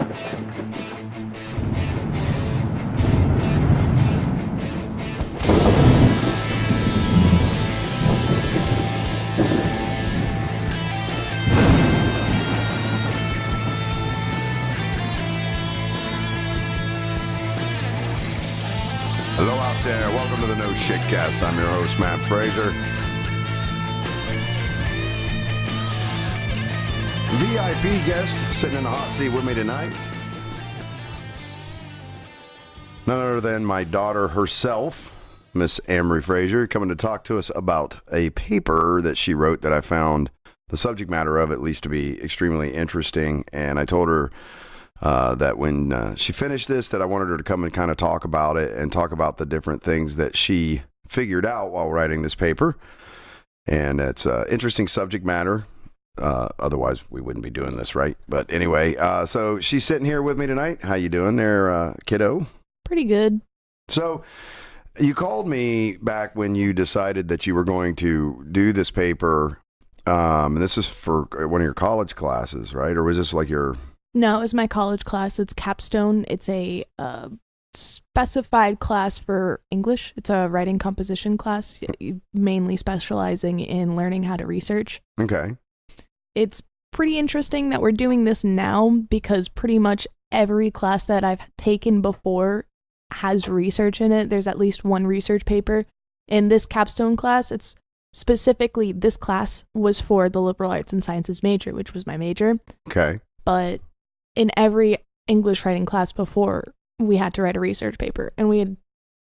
Hello out there. Welcome to the No Shitcast. I'm your host, Matt Frazier. VIP guest sitting in the hot seat with me tonight. None other than my daughter herself, Miss Amore Frazier, coming to talk to us about a paper that she wrote that I found the subject matter of at least to be extremely interesting. And I told her that when she finished this, that I wanted her to come and kind of talk about it and talk about the different things that she figured out while writing this paper. And it's an interesting subject matter. Otherwise, we wouldn't be doing this, right? But anyway, so she's sitting here with me tonight. How you doing there, kiddo? Pretty good. So you called me back when you decided that you were going to do this paper. And this is for one of your college classes, right? Or was this like your... No, it was my college class. It's capstone. It's a specified class for English. It's a writing composition class, mainly specializing in learning how to research. Okay. It's pretty interesting that we're doing this now because pretty much every class that I've taken before has research in it. There's at least one research paper. In this capstone class, it's specifically, this class was for the liberal arts and sciences major, which was my major. Okay. But in every English writing class before, we had to write a research paper, and we had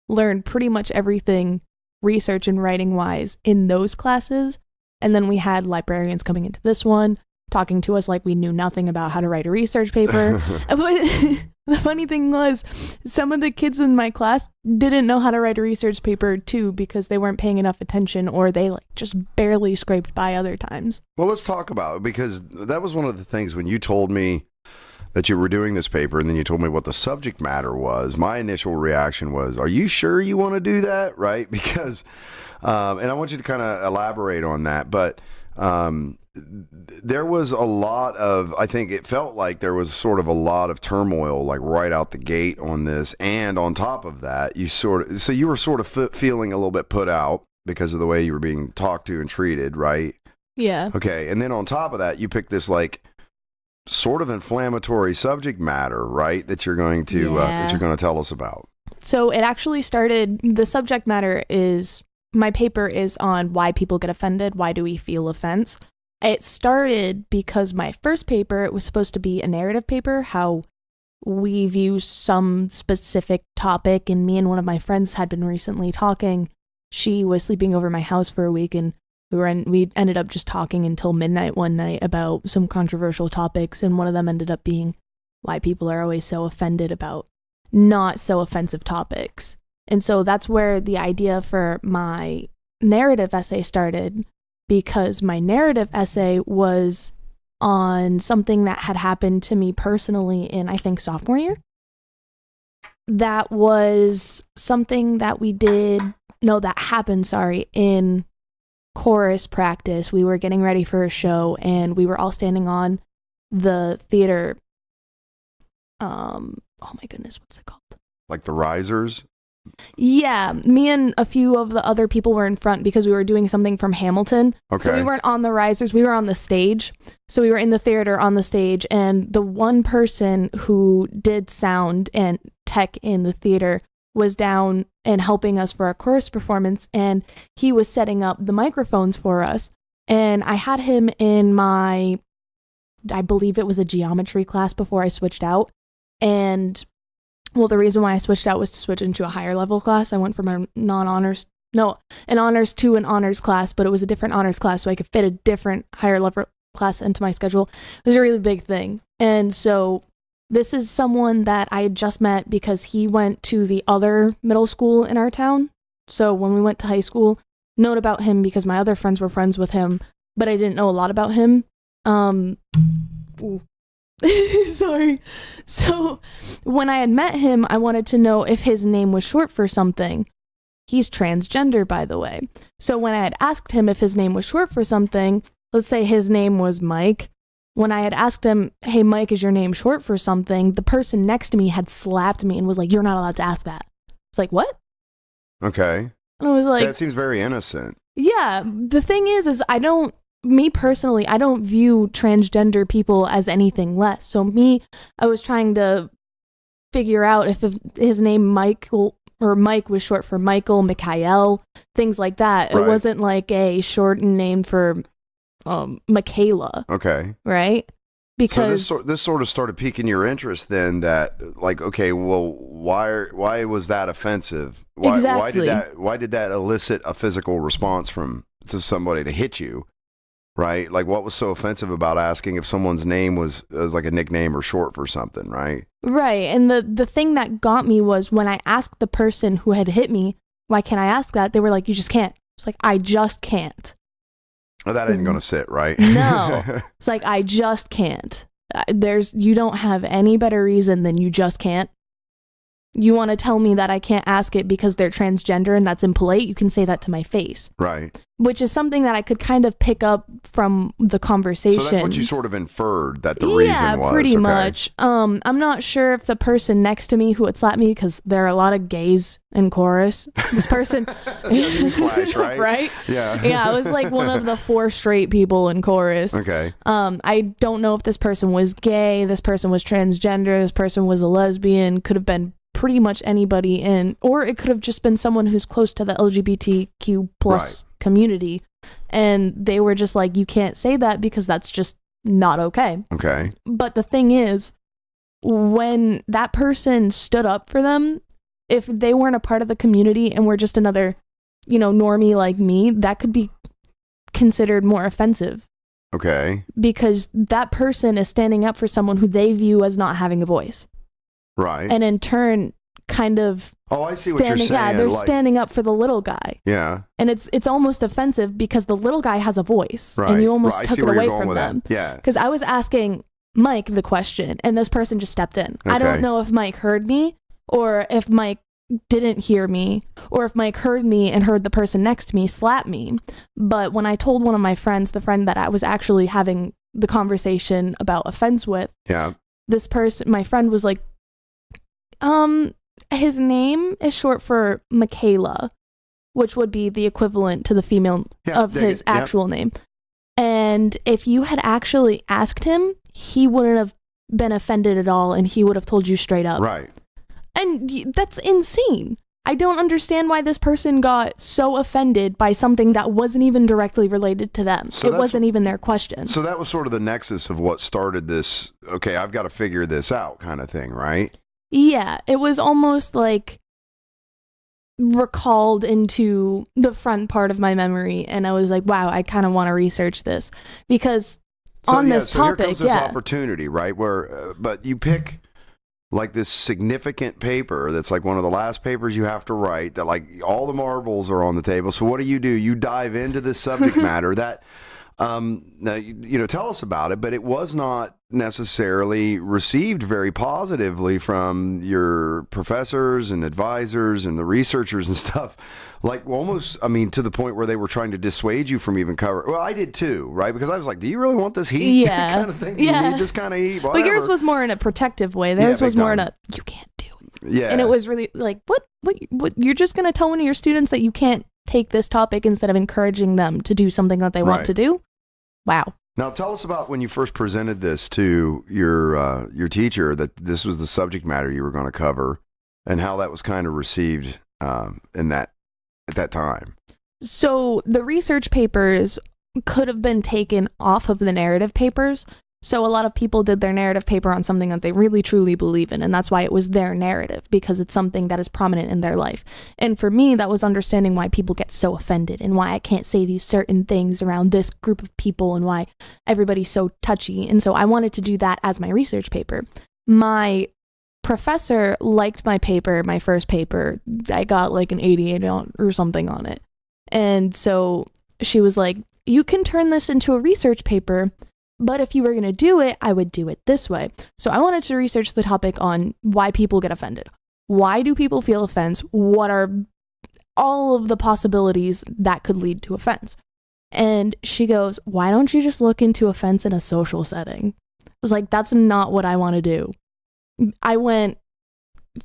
learned pretty much everything research and writing wise in those classes. And then we had librarians coming into this one, talking to us like we knew nothing about how to write a research paper. But the funny thing was, some of the kids in my class didn't know how to write a research paper too, because they weren't paying enough attention, or they just barely scraped by other times. Well, let's talk about it, because that was one of the things when you told me that you were doing this paper and then you told me what the subject matter was. My initial reaction was, are you sure you want to do that? Right? Because, and I want you to kind of elaborate on that, but there was a lot of, I think it felt like there was sort of a lot of turmoil, like right out the gate on this. And on top of that, you were sort of feeling a little bit put out because of the way you were being talked to and treated, right? Yeah. Okay. And then on top of that, you picked this sort of inflammatory subject matter, right? That you're going to tell us about. So it actually started, the subject matter is, my paper is on why people get offended. Why do we feel offense? It started because my first paper, it was supposed to be a narrative paper, how we view some specific topic. And me and one of my friends had been recently talking. She was sleeping over my house for a week, and we ended up just talking until midnight one night about some controversial topics, and one of them ended up being why people are always so offended about not so offensive topics. And so that's where the idea for my narrative essay started, because my narrative essay was on something that had happened to me personally in, I think, sophomore year. That was something that happened, in chorus practice. We were getting ready for a show, and we were all standing on the theater. Oh my goodness, what's it called? Like the risers? Yeah, me and a few of the other people were in front because we were doing something from Hamilton. Okay. So we weren't on the risers, we were on the stage. So we were in the theater on the stage, and the one person who did sound and tech in the theater was down and helping us for our chorus performance, and he was setting up the microphones for us. And I had him in I believe it was a geometry class before I switched out. And well, the reason why I switched out was to switch into a higher level class. I went from an honors to an honors class, but it was a different honors class, so I could fit a different higher level class into my schedule. It was a really big thing. And so this is someone that I had just met because he went to the other middle school in our town. So when we went to high school, known about him because my other friends were friends with him, but I didn't know a lot about him. Sorry. So when I had met him, I wanted to know if his name was short for something. He's transgender, by the way. So when I had asked him if his name was short for something, let's say his name was Mike, when I had asked him, hey, Mike, is your name short for something? The person next to me had slapped me and was like, you're not allowed to ask that. It's like, what? Okay. And I was like, that seems very innocent. Yeah. The thing is me personally, I don't view transgender people as anything less. So I was trying to figure out if his name Michael or Mike was short for Michael, Mikhail, things like that. Right. It wasn't like a shortened name for Michaela. Okay. Right? Because so this sort of started piquing your interest then, that like, okay, well, why was that offensive? Exactly. Why did that elicit a physical response to somebody to hit you? Right? Like, what was so offensive about asking if someone's name was like a nickname or short for something, right? Right. And the thing that got me was when I asked the person who had hit me, why can't I ask that? They were like, you just can't. It's like, I just can't. Oh, that ain't going to sit, right? No. It's like, I just can't. You don't have any better reason than you just can't. You want to tell me that I can't ask it because they're transgender and that's impolite? You can say that to my face. Right. Which is something that I could kind of pick up from the conversation. So that's what you sort of inferred that the reason was. Yeah, pretty much. I'm not sure if the person next to me who had slapped me, because there are a lot of gays in chorus. This person. Newsflash, right? Right? Yeah. Yeah, I was like one of the 4 straight people in chorus. Okay. I don't know if this person was gay, this person was transgender, this person was a lesbian, could have been pretty much anybody or it could have just been someone who's close to the LGBTQ plus community, and they were just like, you can't say that because that's just not okay. Okay. But the thing is, when that person stood up for them, if they weren't a part of the community and were just another, normie like me, that could be considered more offensive. Okay. Because that person is standing up for someone who they view as not having a voice. Right. And in turn, kind of. Oh, I see what you're saying. Yeah, they're standing up for the little guy. Yeah. And it's almost offensive because the little guy has a voice. Right. And you almost took it away from them. Yeah. Because I was asking Mike the question and this person just stepped in. Okay. I don't know if Mike heard me or if Mike didn't hear me or if Mike heard me and heard the person next to me slap me. But when I told one of my friends, the friend that I was actually having the conversation about offense with, this person, my friend was like, his name is short for Michaela, which would be the equivalent to the female of his actual name. And if you had actually asked him, he wouldn't have been offended at all and he would have told you straight up. Right. And that's insane. I don't understand why this person got so offended by something that wasn't even directly related to them. So it wasn't even their question. So that was sort of the nexus of what started this, okay, I've got to figure this out kind of thing, right? Yeah, it was almost like recalled into the front part of my memory, and I was like, wow, I kind of want to research this because on this topic, here comes this opportunity, right? Where, but you pick like this significant paper that's like one of the last papers you have to write, that like all the marbles are on the table. So what do? You dive into this subject matter that, now, tell us about it, but it was not necessarily received very positively from your professors and advisors and the researchers and stuff. Like almost, to the point where they were trying to dissuade you from even covering. Well, I did too, right? Because I was like, do you really want this heat? Yeah. kind of thing? Do you need this kind of heat? Whatever. But yours was more in a protective way. Theirs was more in a, you can't do it. Yeah. And it was really like, what, you're just going to tell one of your students that you can't take this topic instead of encouraging them to do something that they want to do? Wow. Now tell us about when you first presented this to your teacher, that this was the subject matter you were going to cover, and how that was kind of received at that time. So the research papers could have been taken off of the narrative papers. So a lot of people did their narrative paper on something that they really truly believe in, and that's why it was their narrative, because it's something that is prominent in their life. And for me, that was understanding why people get so offended and why I can't say these certain things around this group of people and why everybody's so touchy. And so I wanted to do that as my research paper. My professor liked my paper, my first paper. I got like an 88 or something on it. And so she was like, you can turn this into a research paper, but if you were going to do it, I would do it this way. So I wanted to research the topic on why people get offended. Why do people feel offense? What are all of the possibilities that could lead to offense? And she goes, why don't you just look into offense in a social setting? I was like, that's not what I want to do. I went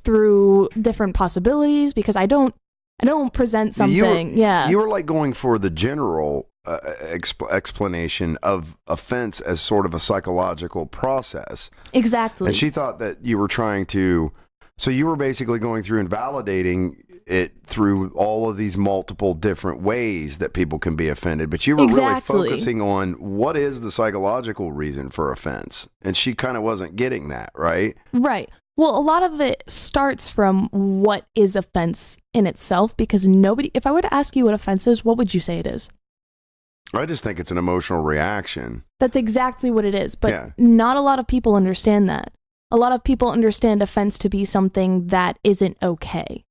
through different possibilities because I don't present something. You were like going for the general explanation of offense as sort of a psychological process. Exactly. And she thought that you were trying to, so you were basically going through and validating it through all of these multiple different ways that people can be offended. But you were really focusing on what is the psychological reason for offense. And she kind of wasn't getting that, right? Right. Well, a lot of it starts from what is offense in itself, because if I were to ask you what offense is, what would you say it is? I just think it's an emotional reaction. That's exactly what it is. But not a lot of people understand that. A lot of people understand offense to be something that isn't okay.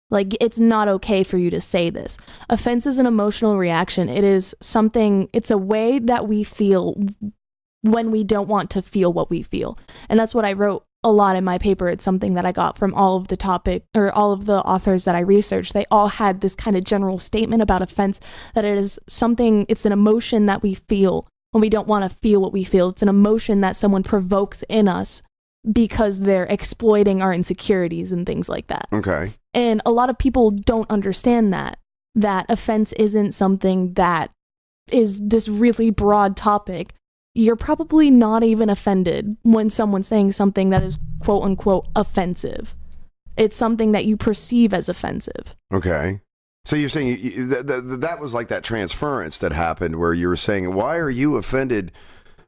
Like, it's not okay for you to say this. Offense is an emotional reaction. It is something, it's a way that we feel when we don't want to feel what we feel. And that's what I wrote a lot in my paper. It's something that I got from all of the authors that I researched. They all had this kind of general statement about offense, that it is something, it's an emotion that we feel when we don't want to feel what we feel. It's an emotion that someone provokes in us because they're exploiting our insecurities and things like that. Okay. And a lot of people don't understand that offense isn't something that is this really broad topic. You're probably not even offended when someone's saying something that is quote unquote offensive. It's something that you perceive as offensive. Okay. So you're saying that was like that transference that happened where you were saying, why are you offended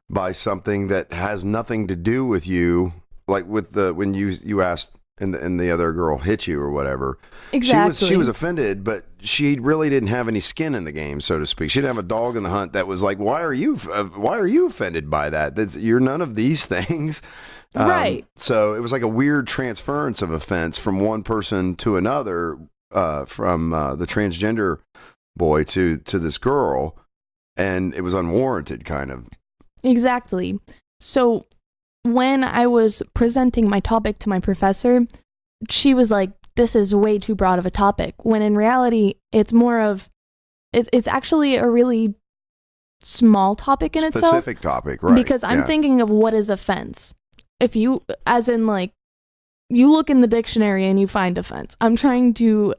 by something that has nothing to do with you? Like with when you asked and the other girl hit you or whatever. Exactly. She was offended, but she really didn't have any skin in the game, so to speak. She didn't have a dog in the hunt that was like, why are you offended by that? You're none of these things. Right. So it was like a weird transference of offense from one person to another, from the transgender boy to this girl, and it was unwarranted, kind of. Exactly. So when I was presenting my topic to my professor, she was like, this is way too broad of a topic, when in reality, it's more of, it's actually a really small topic in itself. Specific topic, right. Because I'm thinking of what is offense. If you, as in like, you look in the dictionary and you find offense. I'm trying to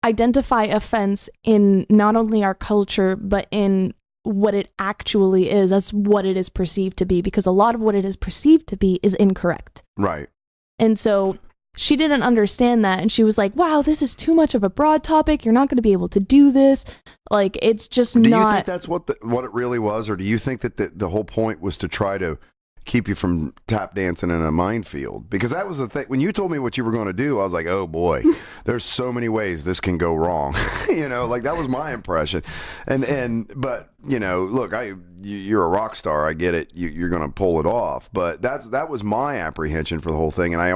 identify offense in not only our culture, but in what it actually is, as what it is perceived to be, because a lot of what it is perceived to be is incorrect. Right. And so she didn't understand that, and she was like, wow, this is too much of a broad topic. You're not going to be able to do this. Like, it's just not. Do you think that's what it really was, or do you think that the whole point was to try to keep you from tap dancing in a minefield? Because that was the thing. When you told me what you were going to do, I was like, oh boy, there's so many ways this can go wrong. Like that was my impression. But look, you're a rock star. I get it. You're going to pull it off. But that was my apprehension for the whole thing. And I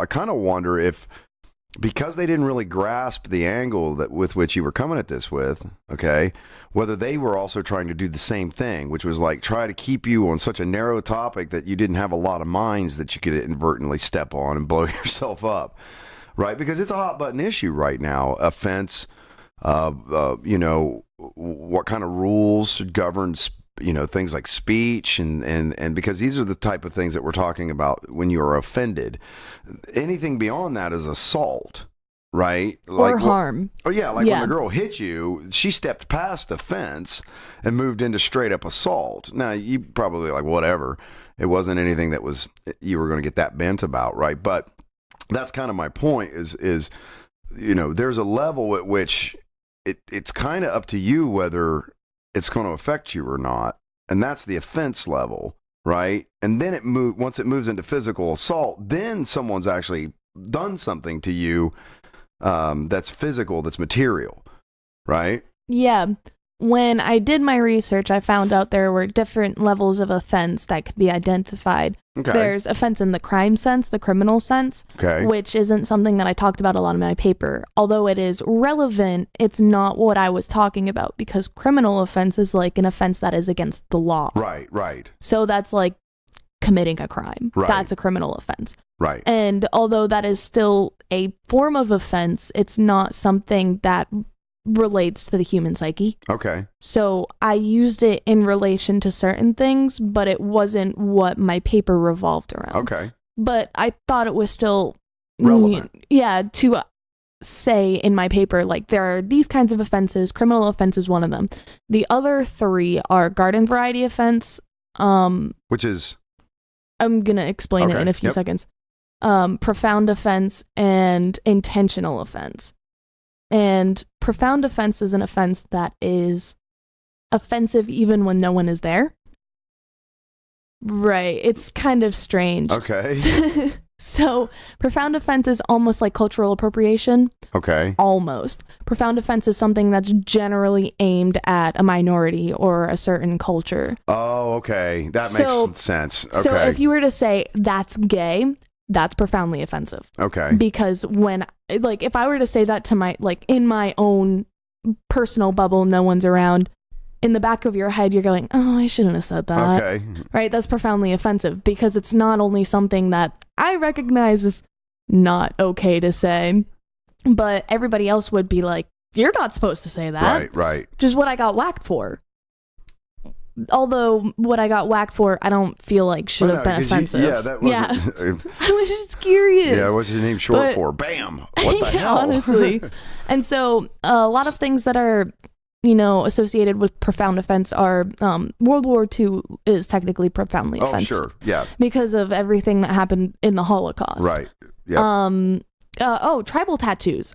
kind of wonder if, because they didn't really grasp the angle with which you were coming at this with, okay, whether they were also trying to do the same thing, which was like try to keep you on such a narrow topic that you didn't have a lot of mines that you could inadvertently step on and blow yourself up, right? Because it's a hot button issue right now. Offense, what kind of rules should govern things like speech and because these are the type of things that we're talking about when you're offended. Anything beyond that is assault, right? Or harm. When the girl hit you, she stepped past the fence and moved into straight up assault. Now, you probably like, whatever. It wasn't anything that was you were going to get that bent about, right? But that's kind of my point is there's a level at which it's kind of up to you whether it's going to affect you or not. And that's the offense level, right? And then once it moves into physical assault, then someone's actually done something to you that's physical, that's material, right? Yeah. When I did my research, I found out there were different levels of offense that could be identified. Okay. There's offense in the crime sense, the criminal sense, which isn't something that I talked about a lot in my paper. Although it is relevant, it's not what I was talking about, because criminal offense is like an offense that is against the law. Right. So that's like committing a crime. Right. That's a criminal offense. Right. And although that is still a form of offense, it's not something that relates to the human psyche. Okay. So I used it in relation to certain things, but it wasn't what my paper revolved around. Okay. But I thought it was still Relevant. Yeah, to say in my paper, like, there are these kinds of offenses. Criminal offense is one of them. The other three are garden variety offense. Which is? I'm going to explain it Okay. in a few seconds. Profound offense and intentional offense. And profound offense is an offense that is offensive even when no one is there. Right. It's kind of strange. Okay. So profound offense is almost like cultural appropriation. Okay. Almost. Profound offense is something that's generally aimed at a minority or a certain culture. Oh, okay. That makes sense. Okay. So if you were to say that's gay, that's profoundly offensive. Okay. Because if I were to say that to in my own personal bubble, no one's around, in the back of your head, you're going, oh, I shouldn't have said that. Okay. Right? That's profoundly offensive because it's not only something that I recognize is not okay to say, but everybody else would be like, you're not supposed to say that. Right. Which is what I got whacked for. Although what I got whacked for, I don't feel like should have been offensive. That wasn't. I was just curious. Yeah, what's your name short for? Bam! What the hell? Honestly. And so a lot of things that are, associated with profound offense are World War II is technically profoundly offensive. Oh, sure. Yeah. Because of everything that happened in the Holocaust. Right. Yeah. Tribal tattoos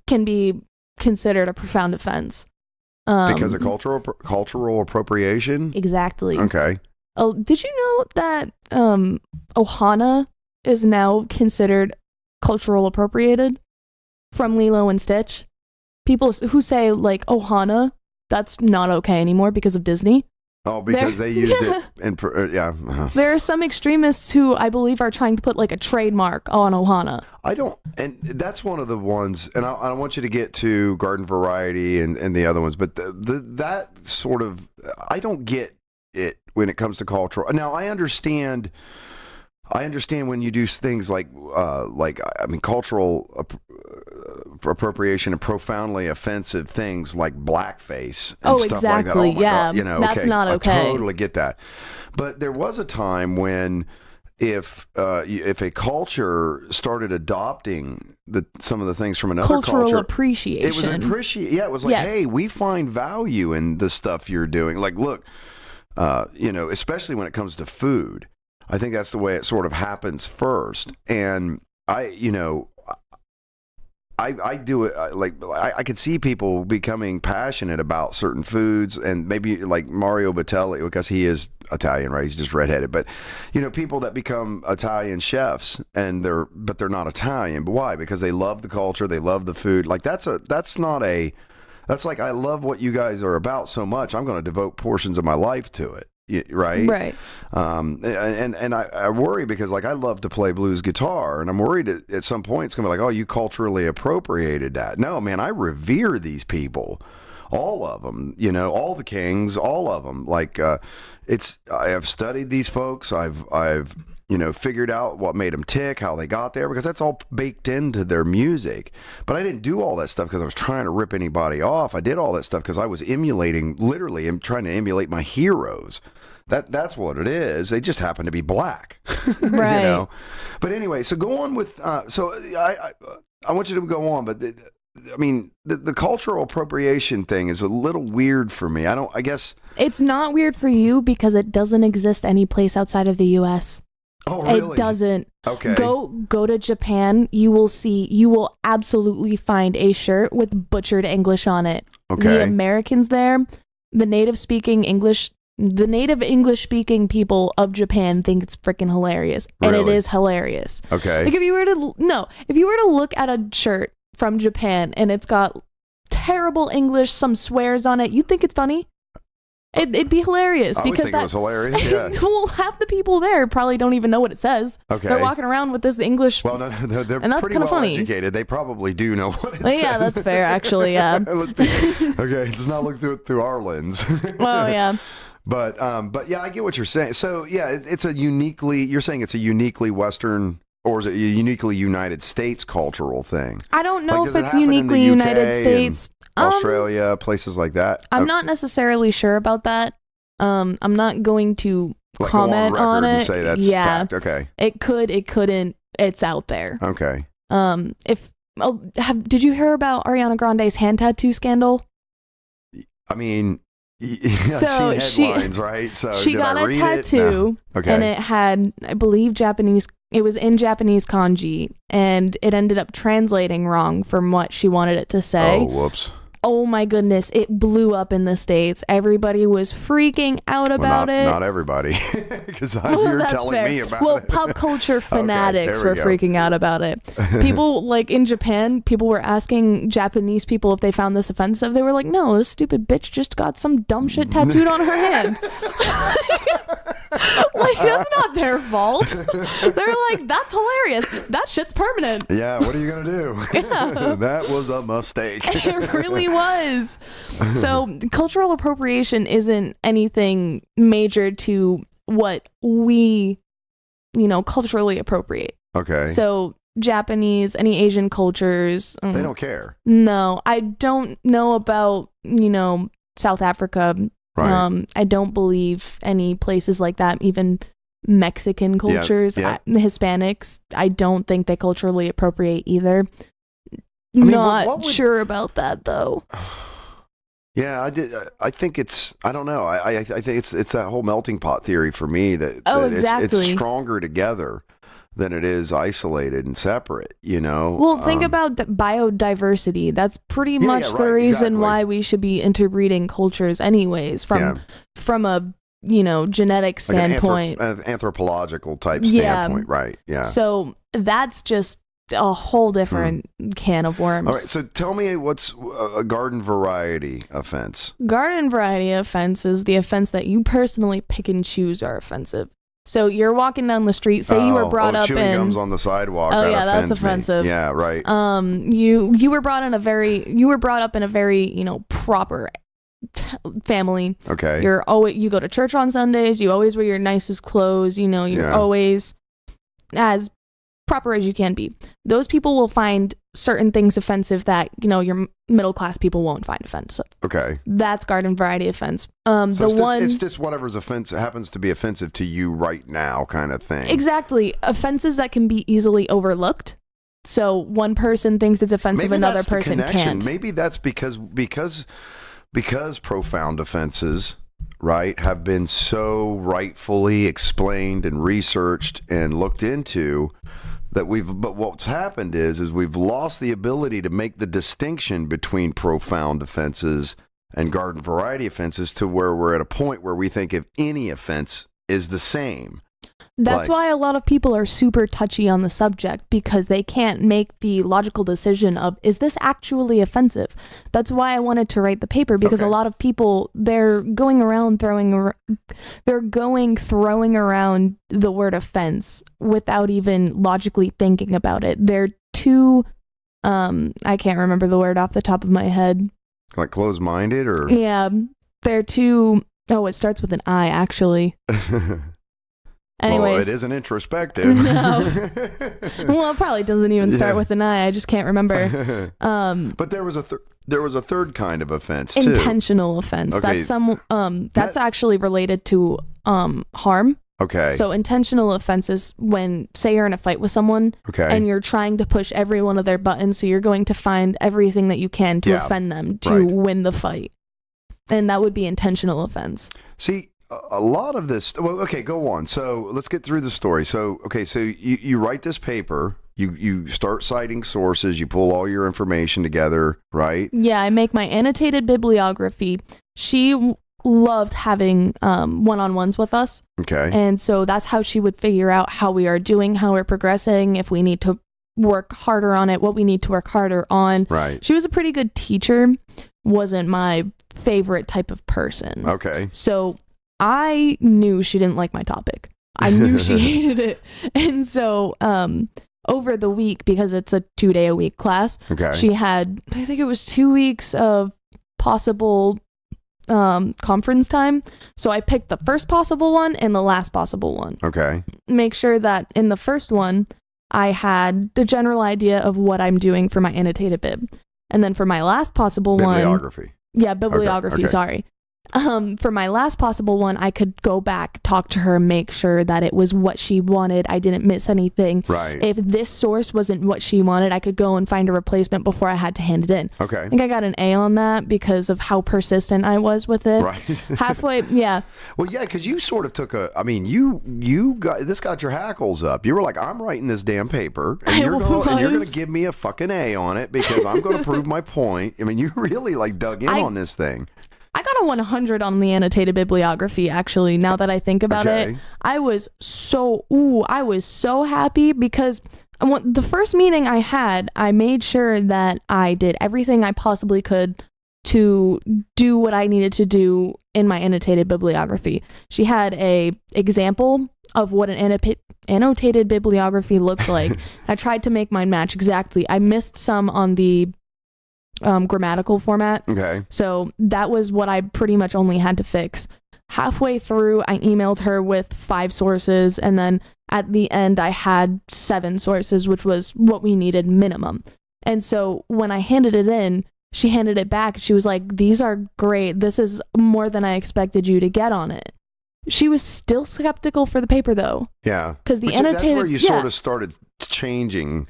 can be considered a profound offense. Because of cultural appropriation? Exactly. Okay. Oh, did you know that Ohana is now considered cultural appropriated from Lilo and Stitch? People who say, like, Ohana, that's not okay anymore because of Disney. Oh, because they used it in... yeah. There are some extremists who I believe are trying to put, like, a trademark on Ohana. I don't... And that's one of the ones... And I want you to get to garden variety and the other ones, but that sort of... I don't get it when it comes to cultural... Now, I understand when you do things like cultural appropriation and profoundly offensive things like blackface and stuff like that. Oh, my yeah. God, That's not okay. I totally get that. But there was a time when if a culture started adopting some of the things from another cultural culture, appreciation. it was it was like, yes. Hey, we find value in the stuff you're doing. Like, look, especially when it comes to food. I think that's the way it sort of happens first. And I do it I could see people becoming passionate about certain foods, and maybe like Mario Batali, because he is Italian, right? He's just redheaded. But people that become Italian chefs and they're not Italian. But why? Because they love the culture, they love the food. Like that's like, I love what you guys are about so much, I'm going to devote portions of my life to it. Right. And I worry because, like, I love to play blues guitar, and I'm worried at some point it's gonna be like, oh, you culturally appropriated that. No, man, I revere these people, all of them. All the kings, all of them. Like, I have studied these folks. I've figured out what made them tick, how they got there, because that's all baked into their music. But I didn't do all that stuff because I was trying to rip anybody off. I did all that stuff because I was literally trying to emulate my heroes. That's what it is. They just happen to be black, right? But anyway, so go on with. So I want you to go on, but the cultural appropriation thing is a little weird for me. I guess it's not weird for you because it doesn't exist any place outside of the U.S. Oh, really? It doesn't. Okay. Go to Japan. You will absolutely find a shirt with butchered English on it. Okay. The Americans there, the native English speaking people of Japan think it's freaking hilarious. And Really? it is hilarious. Okay. Like if you were to look at a shirt from Japan and it's got terrible English, some swears on it, you'd think it's funny. It'd be hilarious I because would think it was hilarious. Yeah. Well, half the people there probably don't even know what it says. Okay. They're walking around with this English. Well, no, they're and that's pretty kind well of funny. educated. They probably do know what it says. Yeah, that's fair, actually. Yeah. Okay, let's not look through our lens. Oh yeah. But yeah, I get what you're saying. So yeah, you're saying it's a uniquely Western, or is it a uniquely United States cultural thing? I don't know Like, if does it it's happen in the uniquely UK United States. Australia, places like that? I'm not necessarily sure about that. I'm not going to comment go on record it. and say that's fact. Okay. It could, it couldn't. It's out there. Okay. Did you hear about Ariana Grande's hand tattoo scandal? I mean, yeah, so I've seen headlines, right? So she got a tattoo, No. Okay. and it had, I believe, it was in Japanese kanji, and it ended up translating wrong from what she wanted it to say. Oh, whoops. Oh my goodness, it blew up in the States. Everybody was freaking out about it. Not everybody, because you're telling fair. me about well, it. Pop culture fanatics were go. freaking out about it. People, like in Japan, people were asking Japanese people if they found this offensive. They were like, no, this stupid bitch just got some dumb shit tattooed on her hand. Like, that's not their fault. They're like, that's hilarious. That shit's permanent. Yeah, what are you going to do? Yeah. That was a mistake. It really was. So cultural appropriation isn't anything major to what we, culturally appropriate. Okay. So Japanese, any Asian cultures. They don't care. No, I don't know about, South Africa. Right. I don't believe any places like that, even Mexican cultures, Hispanics, I don't think they culturally appropriate either. I mean, not sure about that though. Yeah, I think it's. I don't know. I think it's that whole melting pot theory for me that exactly. it's stronger together than it is isolated and separate. Well, think about biodiversity. That's pretty much the reason why we should be interbreeding cultures, anyways. From a genetic standpoint, like an anthropological type standpoint, right? Yeah. So that's just a whole different can of worms. All right, so tell me what's a garden variety offense? Garden variety offense is the offense that you personally pick and choose are offensive. So you're walking down the street, say you were brought up chewing gums on the sidewalk. Oh yeah, that's offensive. Me. Yeah, right. You were brought up in a very proper family. Okay. You go to church on Sundays, you always wear your nicest clothes, you're always as proper as you can be. Those people will find certain things offensive that your middle class people won't find offensive. Okay. That's garden variety offense. It's just whatever's happens to be offensive to you right now, kind of thing. Exactly. Offenses that can be easily overlooked. So one person thinks it's offensive, another person can't. Maybe that's because profound offenses, right, have been so rightfully explained and researched and looked into that but what's happened is we've lost the ability to make the distinction between profound offenses and garden variety offenses to where we're at a point where we think if any offense is the same. That's why a lot of people are super touchy on the subject, because they can't make the logical decision of, is this actually offensive? That's why I wanted to write the paper, because a lot of people, they're going throwing around the word offense without even logically thinking about it. They're too, I can't remember the word off the top of my head. Like closed-minded or? Yeah, they're too, it starts with an I, actually. Anyways. Well, it isn't introspective. No. Well, it probably doesn't even start with an I. I just can't remember. But there was a third kind of offense too. Intentional offense. Okay. That's actually related to harm. Okay. So intentional offense is when, say you're in a fight with someone, and you're trying to push every one of their buttons, so you're going to find everything that you can to offend them to win the fight. And that would be intentional offense. See, a lot of this. Well, okay, go on. So let's get through the story. So you write this paper. You start citing sources. You pull all your information together, right? Yeah, I make my annotated bibliography. She loved having one-on-ones with us. Okay. And so that's how she would figure out how we are doing, how we're progressing, if we need to work harder on it, what we need to work harder on. Right. She was a pretty good teacher. Wasn't my favorite type of person. Okay. So I knew she didn't like my topic. I knew she hated it. And so over the week, because it's a 2-day-a-week class, she had, I think it was 2 weeks of possible conference time. So I picked the first possible one and the last possible one. Okay. Make sure that in the first one, I had the general idea of what I'm doing for my annotated bib. And then for my last possible one, Bibliography. yeah, bibliography, Okay. sorry. For my last possible one, I could go back, talk to her, make sure that it was what she wanted. I didn't miss anything. Right. If this source wasn't what she wanted, I could go and find a replacement before I had to hand it in. Okay. I think I got an A on that because of how persistent I was with it. Right. Halfway, yeah. Well, yeah, because you sort of took you got your hackles up. You were like, I'm writing this damn paper, and you're going to give me a fucking A on it because I'm going to prove my point. I mean, you really like dug in on this thing. I got a 100 on the annotated bibliography, actually, now that I think about it. Okay. I was so happy because the first meeting I had, I made sure that I did everything I possibly could to do what I needed to do in my annotated bibliography. She had a example of what an annotated bibliography looked like. I tried to make mine match exactly. I missed some on the grammatical format. Okay. So that was what I pretty much only had to fix. Halfway through, I emailed her with 5 sources, and then at the end, I had 7 sources, which was what we needed minimum. And so when I handed it in, she handed it back. She was like, "These are great. This is more than I expected you to get on it." She was still skeptical for the paper, though. Yeah. Because the annotated. That's where you yeah. sort of started changing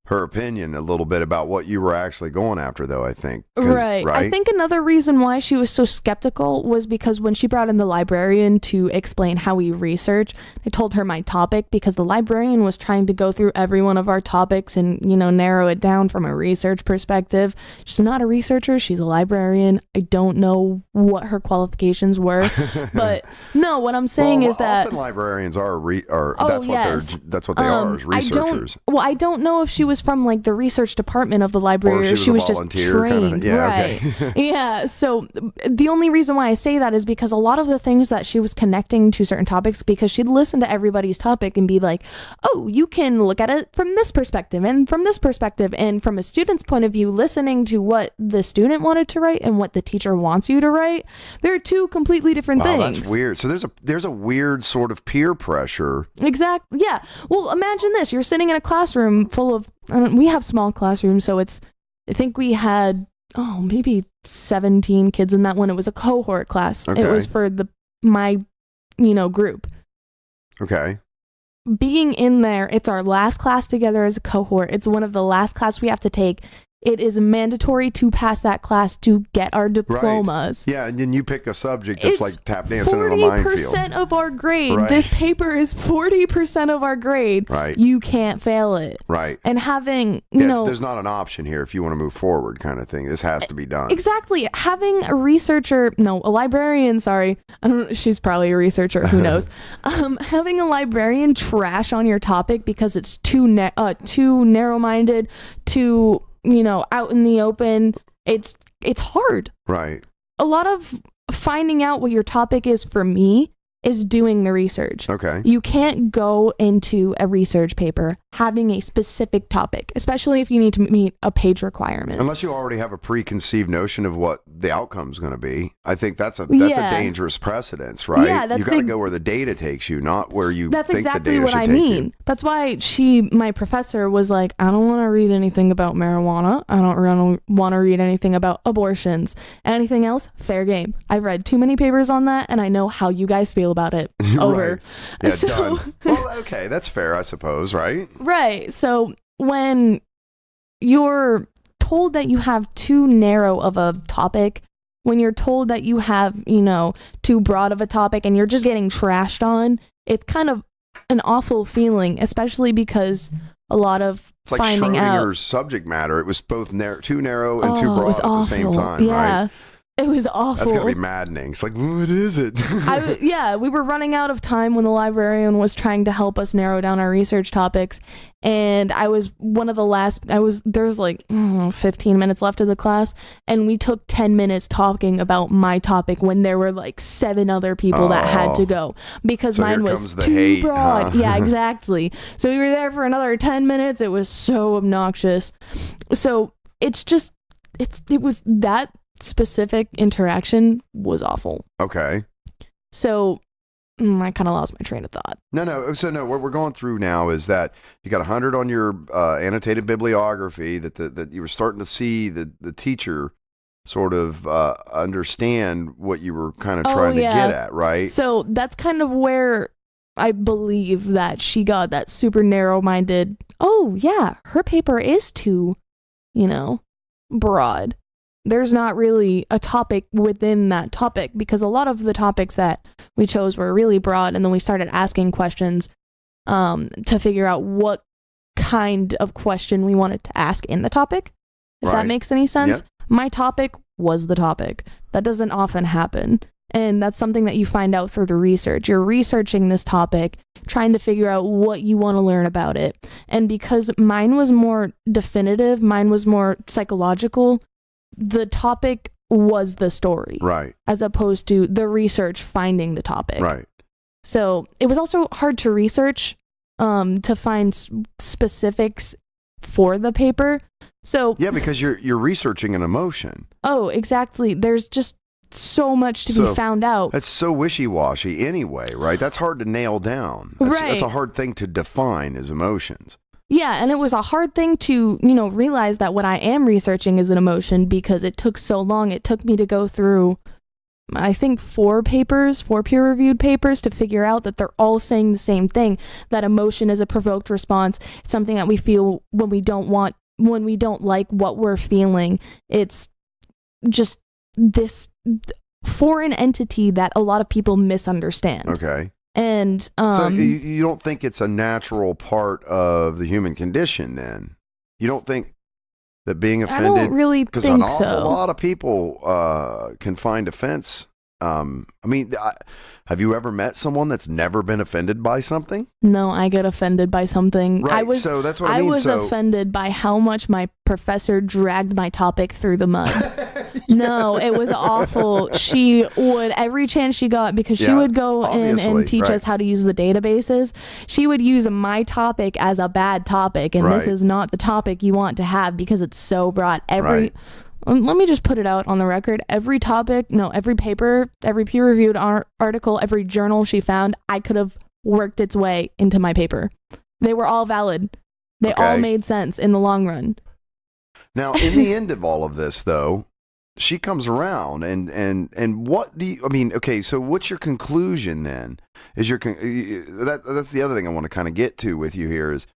her opinion a little bit about what you were actually going after, though, I think. Right. I think another reason why she was so skeptical was because when she brought in the librarian to explain how we research, I told her my topic because the librarian was trying to go through every one of our topics and, narrow it down from a research perspective. She's not a researcher. She's a librarian. I don't know what her qualifications were, but no, what I'm saying is that often librarians are yes. that's what they are, is researchers. I don't know if she was from like the research department of the library, or she was just trained. Right. Okay. Yeah. So the only reason why I say that is because a lot of the things that she was connecting to certain topics, because she'd listen to everybody's topic and be like, "Oh, you can look at it from this perspective and from this perspective." And from a student's point of view, listening to what the student wanted to write and what the teacher wants you to write, they're two completely different things. That's weird. So there's a weird sort of peer pressure. Exactly. Yeah. Well, imagine this. You're sitting in a classroom full of, we have small classrooms, so I think we had, maybe 17 kids in that one. It was a cohort class. Okay. It was for my group. Okay. Being in there, it's our last class together as a cohort. It's one of the last class we have to take. It is mandatory to pass that class to get our diplomas. Right. Yeah, and then you pick a subject that's like tap dancing in a 40% minefield. of our grade. Right. This paper is 40% of our grade. Right. You can't fail it. Right. And having, there's not an option here if you want to move forward kind of thing. This has to be done. Exactly. Having a librarian, sorry. I don't know, she's probably a researcher, who knows. Having a librarian trash on your topic because it's too narrow-minded, too out in the open, it's hard. Right. A lot of finding out what your topic is for me is doing the research. Okay. You can't go into a research paper having a specific topic, especially if you need to meet a page requirement. Unless you already have a preconceived notion of what the outcome's going to be. I think that's a dangerous precedence, right? Yeah, you got to go where the data takes you, not where you think exactly the data what should I take mean. you. That's why my professor was like, "I don't want to read anything about marijuana. I don't want to read anything about abortions. Anything else, fair game. I've read too many papers on that, and I know how you guys feel about it." Over. Right. Yeah, done. Well, okay, that's fair, I suppose, right? Right. So when you're told that you have too narrow of a topic, when you're told that you have, too broad of a topic and you're just getting trashed on, it's kind of an awful feeling, especially because a lot of it's like finding Schrodinger's out subject matter. It was both too narrow and too broad at the same time, yeah. right? It was awful. That's gotta be maddening. It's like, what is it? We were running out of time when the librarian was trying to help us narrow down our research topics, and I was one of the last. There's like 15 minutes left of the class, and we took 10 minutes talking about my topic when there were like 7 other people that had to go because mine was too broad. Huh? Yeah, exactly. So we were there for another 10 minutes. It was so obnoxious. So it was that specific interaction was awful. Okay. So I kind of lost my train of thought. No. So no, what we're going through now is that you got 100 on your annotated bibliography that you were starting to see the teacher sort of understand what you were kind of trying to get at, right? So that's kind of where I believe that she got that super narrow-minded, oh yeah, her paper is too, broad. There's not really a topic within that topic, because a lot of the topics that we chose were really broad, and then we started asking questions to figure out what kind of question we wanted to ask in the topic, if that makes any sense. Yep. My topic was the topic. That doesn't often happen, and that's something that you find out through the research. You're researching this topic, trying to figure out what you want to learn about it, and because mine was more definitive, mine was more psychological, the topic was the story. Right. As opposed to the research finding the topic. Right. So it was also hard to research to find specifics for the paper. So yeah, because you're researching an emotion. Oh, exactly. There's just so much to be found out. That's so wishy-washy anyway, right? That's hard to nail down. That's a hard thing to define as emotions. Yeah, and it was a hard thing to, realize that what I am researching is an emotion, because it took so long. It took me to go through, I think, 4 peer-reviewed papers to figure out that they're all saying the same thing, that emotion is a provoked response. It's something that we feel when we don't like what we're feeling. It's just this foreign entity that a lot of people misunderstand. Okay. And so you don't think it's a natural part of the human condition then? You don't think that being offended? I don't really think so. Because an awful lot of people can find offense. Have you ever met someone that's never been offended by something? No, I get offended by something. Right, so that's what I mean. I was offended by how much my professor dragged my topic through the mud. No, it was awful. She would, every chance she got, because she would go in and teach us how to use the databases, she would use my topic as a bad topic, and this is not the topic you want to have because it's so broad. Let me just put it out on the record. Every paper, every peer-reviewed article, every journal she found, I could have worked its way into my paper. They were all valid. They all made sense in the long run. Now, in the end of all of this, though, she comes around and what do you, so what's your conclusion then? That's the other thing I want to kind of get to with you here is,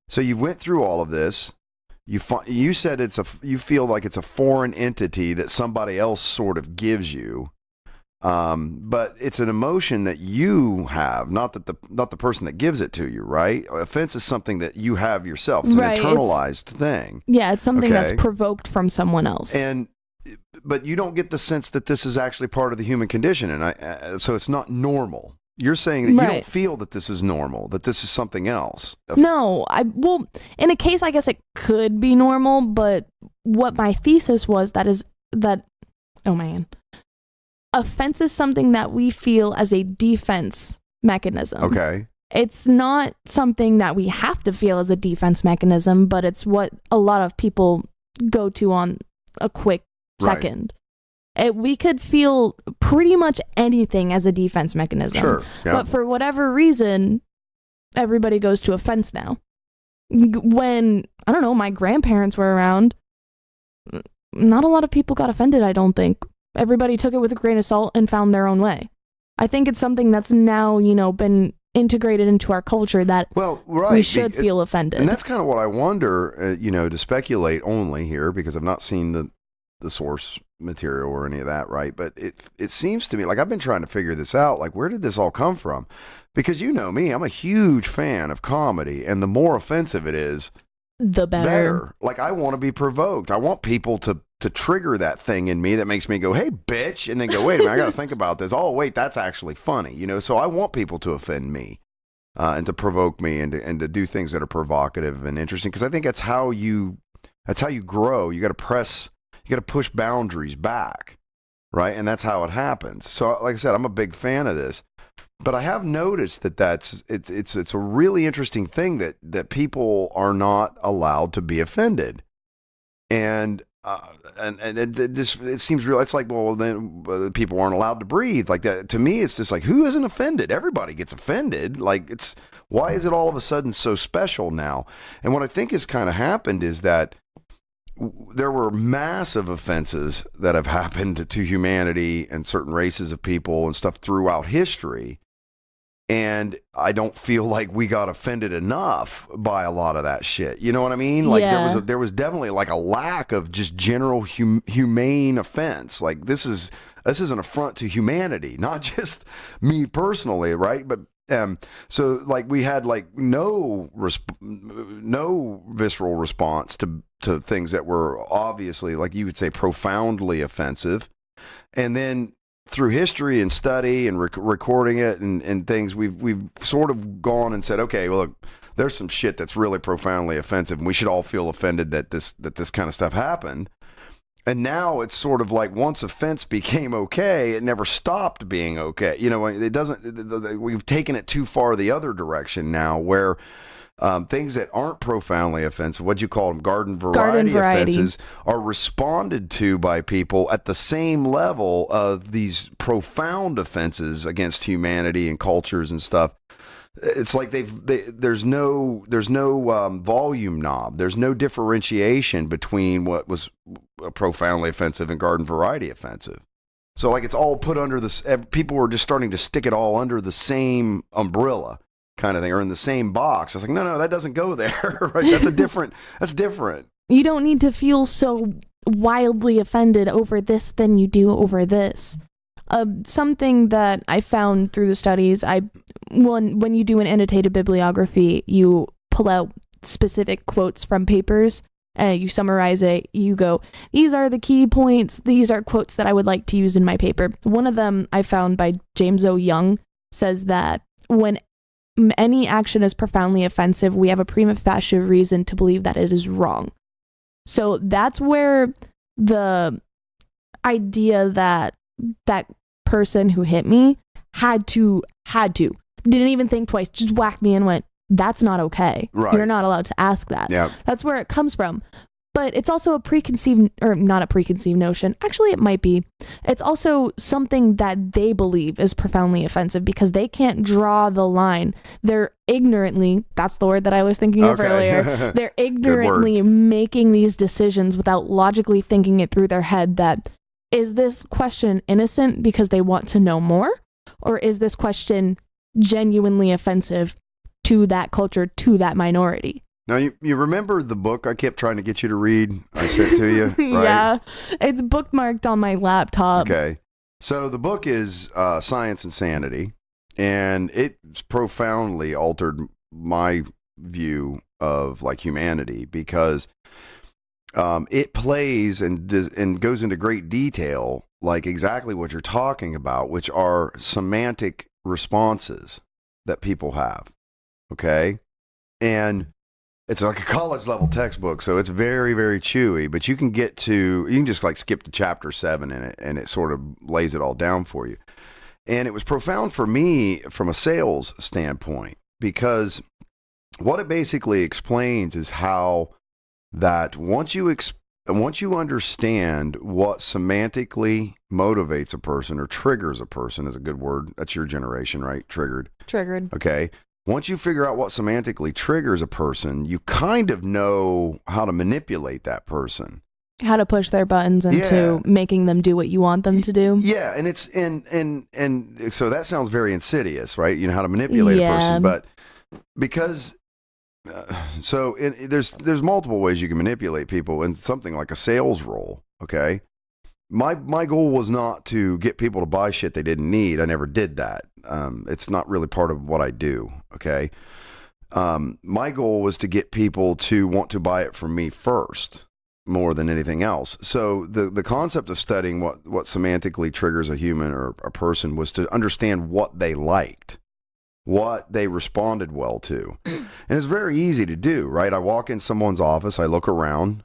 so you went through all of this. You said you feel like it's a foreign entity that somebody else sort of gives you, but it's an emotion that you have, not the person that gives it to you, right? Offense is something that you have yourself. It's an internalized thing. Yeah, it's something that's provoked from someone else. But you don't get the sense that this is actually part of the human condition, and so it's not normal. You're saying that you don't feel that this is normal, that this is something else. No, in a case, I guess it could be normal, but what my thesis was offense is something that we feel as a defense mechanism. Okay. It's not something that we have to feel as a defense mechanism, but it's what a lot of people go to on a quick second. We could feel pretty much anything as a defense mechanism. Sure. Yeah. But for whatever reason, everybody goes to offense now. When, I don't know, my grandparents were around, not a lot of people got offended, I don't think. Everybody took it with a grain of salt and found their own way. I think it's something that's now, been integrated into our culture that we should feel offended. And that's kind of what I wonder, to speculate only here, because I've not seen the source material or any of that, right? But it seems to me like I've been trying to figure this out, like where did this all come from? Because you know me, I'm a huge fan of comedy, and the more offensive it is, the better. Like I want to be provoked. I want people to trigger that thing in me that makes me go, hey bitch, and then go, wait a minute, I got to think about this. Oh wait, that's actually funny, so I want people to offend me and to provoke me and to do things that are provocative and interesting, because I think that's how you grow. You got to push boundaries back, right? And that's how it happens. So like I said, I'm a big fan of this, but I have noticed it's a really interesting thing that people are not allowed to be offended. And and it seems real. It's like, well, then people aren't allowed to breathe like that. To me, it's just like, who isn't offended? Everybody gets offended. Like, why is it all of a sudden so special now? And what I think has kind of happened is that there were massive offenses that have happened to humanity and certain races of people and stuff throughout history. And I don't feel like we got offended enough by a lot of that shit. You know what I mean? Like there was definitely like a lack of just general humane offense. Like this is an affront to humanity, not just me personally, right? But so like we had like no visceral response to things that were obviously, like you would say, profoundly offensive. And then through history and study and recording it and things, we've sort of gone and said, okay, well, look, there's some shit that's really profoundly offensive, and we should all feel offended that this kind of stuff happened. And now it's sort of like once offense became okay, it never stopped being okay. You know, it doesn't. We've taken it too far the other direction now, where things that aren't profoundly offensive, what you call them, garden variety offenses, are responded to by people at the same level of these profound offenses against humanity and cultures and stuff. It's like there's no volume knob. There's no differentiation between what was profoundly offensive and garden variety offensive. So like it's all put under this. People were just starting to stick it all under the same umbrella kind of thing, or in the same box. I was like, no, that doesn't go there. Right? That's different. You don't need to feel so wildly offended over this than you do over this. Something that I found through the studies, when you do an annotated bibliography, you pull out specific quotes from papers, you summarize it, you go, these are the key points, these are quotes that I would like to use in my paper. One of them I found by James O. Young says that when any action is profoundly offensive, we have a prima facie reason to believe that it is wrong. So that's where the idea that person who hit me had to didn't even think twice, just whacked me and went, that's not okay. Right. You're not allowed to ask that. Yep. That's where it comes from. But it's also not a preconceived notion. Actually, it might be. It's also something that they believe is profoundly offensive because they can't draw the line. They're ignorantly, that's the word that I was thinking of earlier. They're ignorantly making these decisions without logically thinking it through their head that, is this question innocent because they want to know more? Or is this question genuinely offensive to that culture, to that minority? Now, you remember the book I kept trying to get you to read? I sent to you, right? Yeah, it's bookmarked on my laptop. Okay. So the book is Science Insanity, and it's profoundly altered my view of like humanity because it plays and goes into great detail, like exactly what you're talking about, which are semantic responses that people have. Okay. And it's like a college level textbook. So it's very, very chewy, but you can just like skip to chapter 7 in it and it sort of lays it all down for you. And it was profound for me from a sales standpoint, because what it basically explains is how that once you understand what semantically motivates a person or triggers a person, is a good word. That's your generation, right? Triggered. Okay. Once you figure out what semantically triggers a person, you kind of know how to manipulate that person. How to push their buttons into making them do what you want them to do. Yeah, and it's and so that sounds very insidious, right? You know how to manipulate a person, but because there's multiple ways you can manipulate people in something like a sales role. Okay, my goal was not to get people to buy shit they didn't need. I never did that. It's not really part of what I do. Okay, my goal was to get people to want to buy it from me first, more than anything else. So the concept of studying what semantically triggers a human or a person was to understand what they liked, what they responded well to. And it's very easy to do, right? I walk in someone's office, I look around,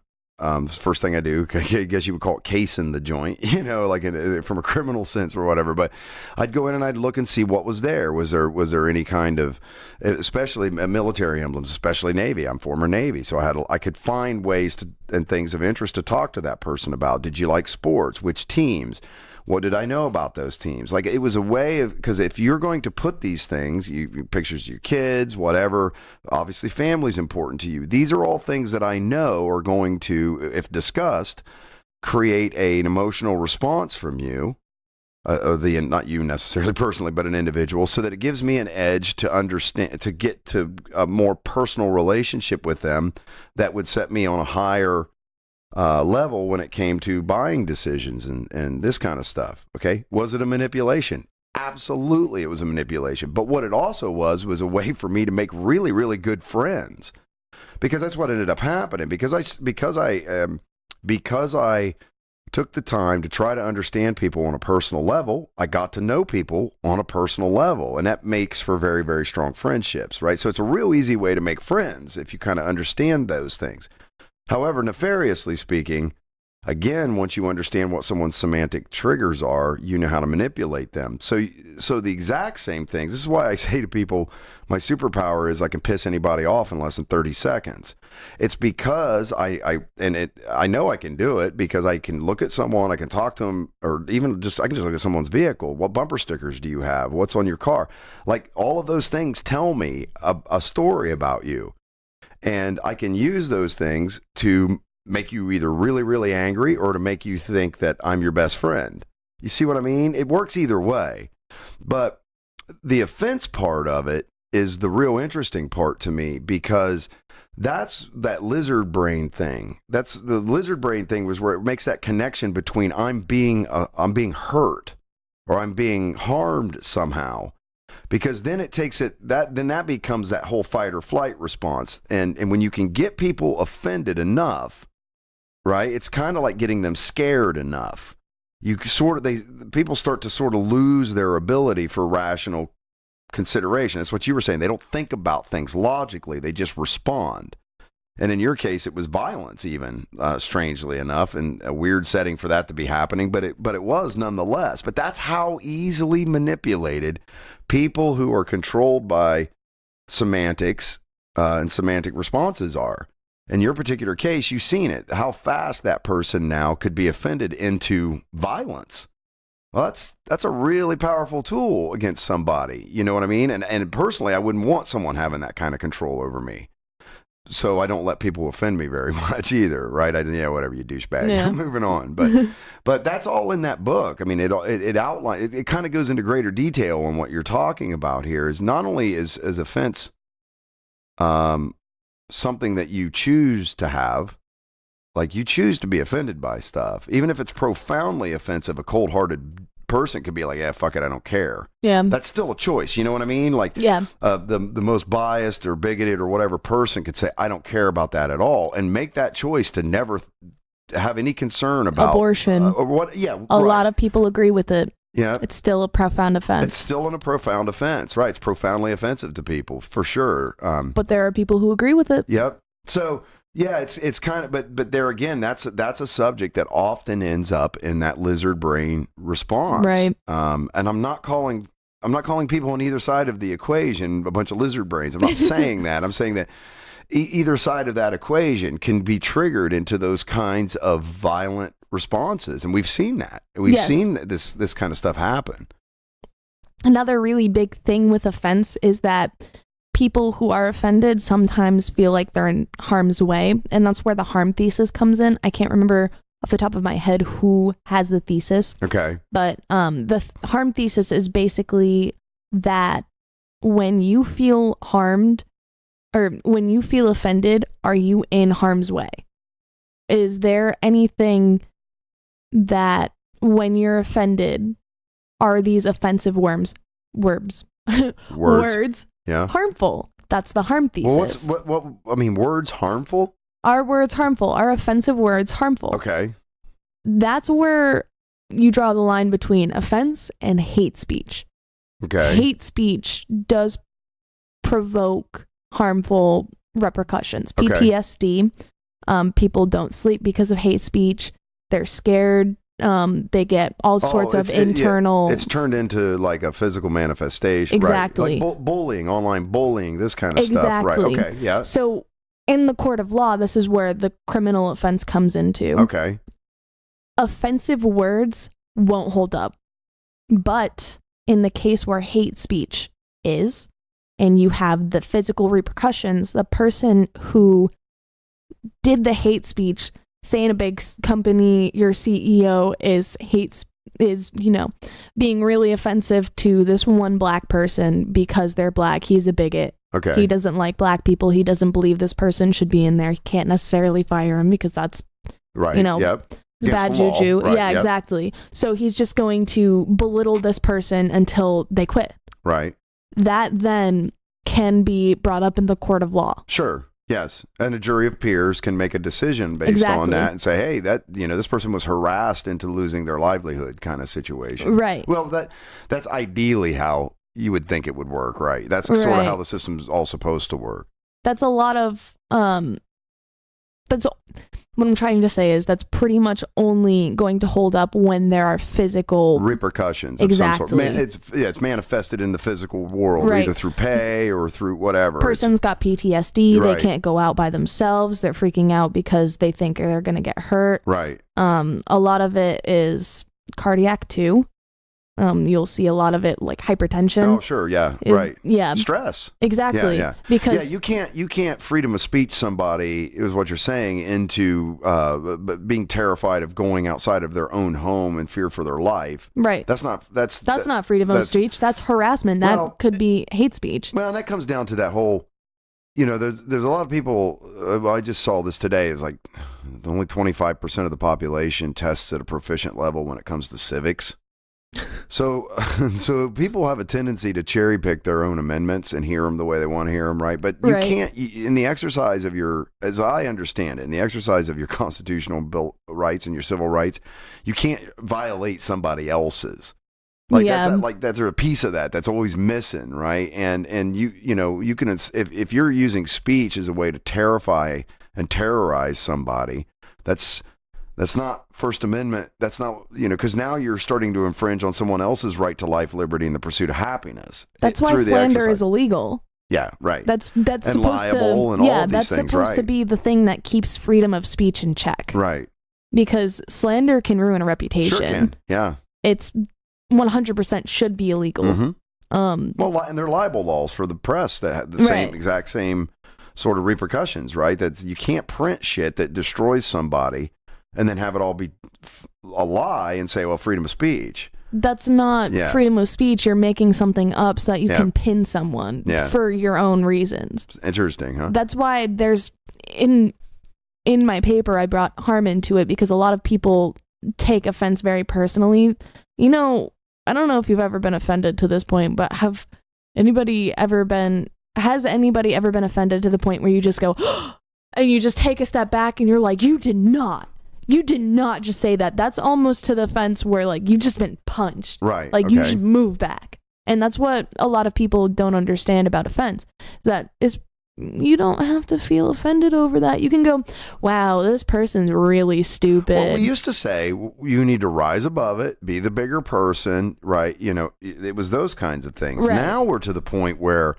First thing I do, I guess you would call it casing the joint, like from a criminal sense or whatever. But I'd go in and I'd look and see what was there. Was there any kind of, especially military emblems, especially Navy? I'm former Navy, so I could find ways and things of interest to talk to that person about. Did you like sports? Which teams? What did I know about those teams? Like, it was a way of, because if you're going to put these things, pictures of your kids, whatever, obviously family's important to you. These are all things that I know are going to, if discussed, create an emotional response from you, not you necessarily personally, but an individual, so that it gives me an edge to understand, to get to a more personal relationship with them that would set me on a higher level when it came to buying decisions and this kind of stuff. Okay. Was it a manipulation? Absolutely, it was a manipulation. But what it also was a way for me to make really, really good friends, because that's what ended up happening. Because I took the time to try to understand people on a personal level, I got to know people on a personal level, and that makes for very, very strong friendships, right? So it's a real easy way to make friends if you kind of understand those things. However, nefariously speaking, again, once you understand what someone's semantic triggers are, you know how to manipulate them. So the exact same things. This is why I say to people, my superpower is I can piss anybody off in less than 30 seconds. It's because I know I can do it because I can look at someone, I can talk to them, or even I can just look at someone's vehicle. What bumper stickers do you have? What's on your car? Like, all of those things tell me a story about you. And I can use those things to make you either really, really angry or to make you think that I'm your best friend. You see what I mean? It works either way. But the offense part of it is the real interesting part to me, because that's that lizard brain thing. That's the lizard brain thing, was where it makes that connection between I'm being hurt or I'm being harmed somehow. Because then it takes that becomes that whole fight or flight response. And when you can get people offended enough, right, it's kind of like getting them scared enough. People start to sort of lose their ability for rational consideration. That's what you were saying. They don't think about things logically. They just respond. And in your case, it was violence, even strangely enough, and a weird setting for that to be happening. But it was nonetheless. But that's how easily manipulated people who are controlled by semantics and semantic responses are. In your particular case, you've seen it, how fast that person now could be offended into violence. Well, that's a really powerful tool against somebody. You know what I mean? And personally, I wouldn't want someone having that kind of control over me. So I don't let people offend me very much either, right? Whatever, you douchebag. Yeah. Moving on, but that's all in that book. I mean, it outlines. It kind of goes into greater detail on what you're talking about here. Is not only is offense, something that you choose to have, like you choose to be offended by stuff, even if it's profoundly offensive. A cold-hearted person could be like, yeah, fuck it, I don't care. Yeah. That's still a choice. You know what I mean? Like, yeah. The most biased or bigoted or whatever person could say, I don't care about that at all, and make that choice to never have any concern about abortion or what. Yeah. A lot of people agree with it. Yeah. It's still a profound offense. It's still a profound offense, right? It's profoundly offensive to people, for sure. But there are people who agree with it. Yep. So, yeah, it's kind of, but there again, that's a subject that often ends up in that lizard brain response, right? And I'm not calling people on either side of the equation a bunch of lizard brains. I'm not saying that. I'm saying that either side of that equation can be triggered into those kinds of violent responses, and we've seen that. We've seen this kind of stuff happen. Another really big thing with offense is that people who are offended sometimes feel like they're in harm's way, and that's where the harm thesis comes in. I can't remember off the top of my head who has the thesis. Okay. But the harm thesis is basically that when you feel harmed or when you feel offended, are you in harm's way? Is there anything that when you're offended, are these offensive words yeah, harmful? That's the harm thesis. Well, what I mean, words harmful? Are words harmful? Are offensive words harmful? Okay. That's where you draw the line between offense and hate speech. Okay. Hate speech does provoke harmful repercussions. PTSD People don't sleep because of hate speech. They're scared. They get all sorts of internal. It's turned into like a physical manifestation. Exactly. Right? Like bullying, online bullying, this kind of stuff. Right. Okay. Yeah. So in the court of law, this is where the criminal offense comes into. Okay. Offensive words won't hold up. But in the case where hate speech is, and you have the physical repercussions, the person who did the hate speech, say in a big company, your CEO is being really offensive to this one black person because they're black. He's a bigot. Okay. He doesn't like black people. He doesn't believe this person should be in there. He can't necessarily fire him because that's, right. It's bad juju. Right. Yeah, exactly. So he's just going to belittle this person until they quit. Right. That then can be brought up in the court of law. Sure. Yes. And a jury of peers can make a decision based on that and say, hey, that, this person was harassed into losing their livelihood kind of situation. Right. Well, that's ideally how you would think it would work, right? That's sort of how the system's all supposed to work. That's a lot of, that's what I'm trying to say is that's pretty much only going to hold up when there are physical repercussions of some sort. It's manifested in the physical world, either through pay or through whatever. Person's got PTSD. They can't go out by themselves. They're freaking out because they think they're going to get hurt. Right. A lot of it is cardiac too. You'll see a lot of it like hypertension. Oh, sure. Yeah. Right. Yeah. Stress. Exactly. Yeah. Because you can't freedom of speech somebody, is what you're saying, into being terrified of going outside of their own home and fear for their life. Right. That's not freedom of speech. That's harassment. That could be hate speech. Well, and that comes down to that whole, there's a lot of people, I just saw this today, is like only 25% of the population tests at a proficient level when it comes to civics. So people have a tendency to cherry pick their own amendments and hear them the way they want to hear them, right? But you can't, in the exercise of as I understand it, in the exercise of your constitutional bill rights and your civil rights, you can't violate somebody else's. That's a piece of that's always missing, right? And you can, if you're using speech as a way to terrify and terrorize somebody, that's not First Amendment. That's not, because now you're starting to infringe on someone else's right to life, liberty, and the pursuit of happiness. That's why slander is illegal. Yeah, right. That's and supposed liable to, and all of these things, supposed to be the thing that keeps freedom of speech in check. Right. Because slander can ruin a reputation. Sure can. Yeah. It's 100% should be illegal. Mm-hmm. And there are libel laws for the press that have the exact same sort of repercussions, right? That you can't print shit that destroys somebody and then have it all be a lie and say, well, freedom of speech. That's not freedom of speech. You're making something up so that you can pin someone for your own reasons. Interesting, huh? That's why there's, in my paper, I brought harm into it because a lot of people take offense very personally. I don't know if you've ever been offended to this point, but has anybody ever been offended to the point where you just go, and you just take a step back and you're like, you did not just say that. That's almost to the offense where like you've just been punched. Right. Like you should move back. And that's what a lot of people don't understand about offense. That is, you don't have to feel offended over that. You can go, wow, this person's really stupid. Well, we used to say you need to rise above it, be the bigger person, right? It was those kinds of things. Right. Now we're to the point where,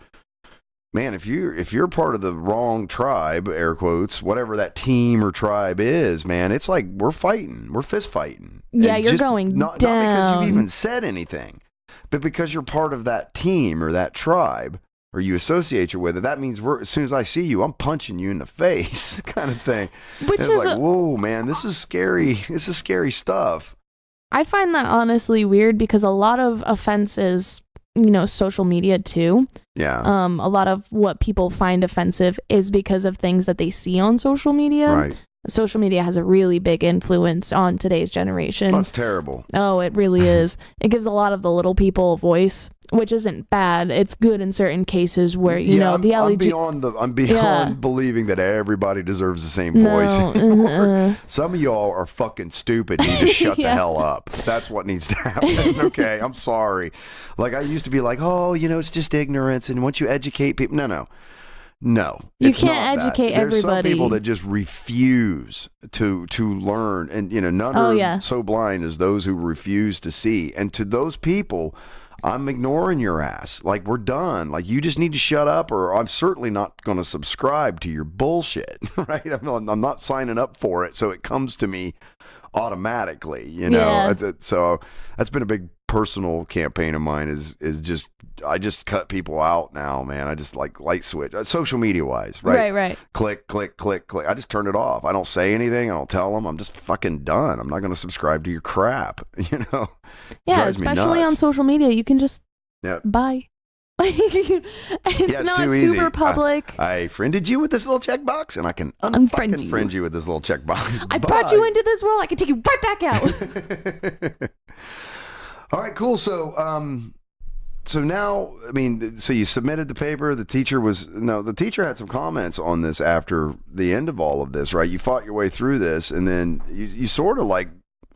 man, if you're part of the wrong tribe, air quotes, whatever that team or tribe is, man, it's like we're fist fighting. Yeah, you're going not because you've even said anything, but because you're part of that team or that tribe, or you associate you with it. That means as soon as I see you, I'm punching you in the face, kind of thing. Which is like, whoa, man, this is scary. This is scary stuff. I find that honestly weird because a lot of offenses, social media too. Yeah. A lot of what people find offensive is because of things that they see on social media. Right. Social media has a really big influence on today's generation. That's terrible. Oh, it really is. It gives a lot of the little people a voice, which isn't bad. It's good in certain cases where, the LGBT... I'm beyond believing that everybody deserves the same voice. Some of y'all are fucking stupid. You need to shut the hell up. That's what needs to happen. Okay, I'm sorry. Like, I used to be like, it's just ignorance, and once you educate people... No. No, You it's can't not educate that. There's some everybody. people that just refuse to learn, and none Oh, are yeah. so blind as those who refuse to see. And to those people, I'm ignoring your ass. Like, we're done. Like, you just need to shut up, or I'm certainly not going to subscribe to your bullshit. Right? I'm not signing up for it, so it comes to me automatically. Yeah. So that's been a big personal campaign of mine. Is just I just cut people out now, man. I just like light switch, social media wise, right? Right. Click, click, click, click. I just turn it off. I don't say anything. I don't tell them. I'm just fucking done. I'm not going to subscribe to your crap. Yeah, Drives me especially nuts. on social media, you can just buy. It's not too super easy. Public. I friended you with this little checkbox, and I can Unfriend friend you with this little checkbox. I brought you into this world. I can take you right back out. All right, cool. So now, I mean, so you submitted the paper. The teacher had some comments on this after the end of all of this, right? You fought your way through this, and then you sort of like,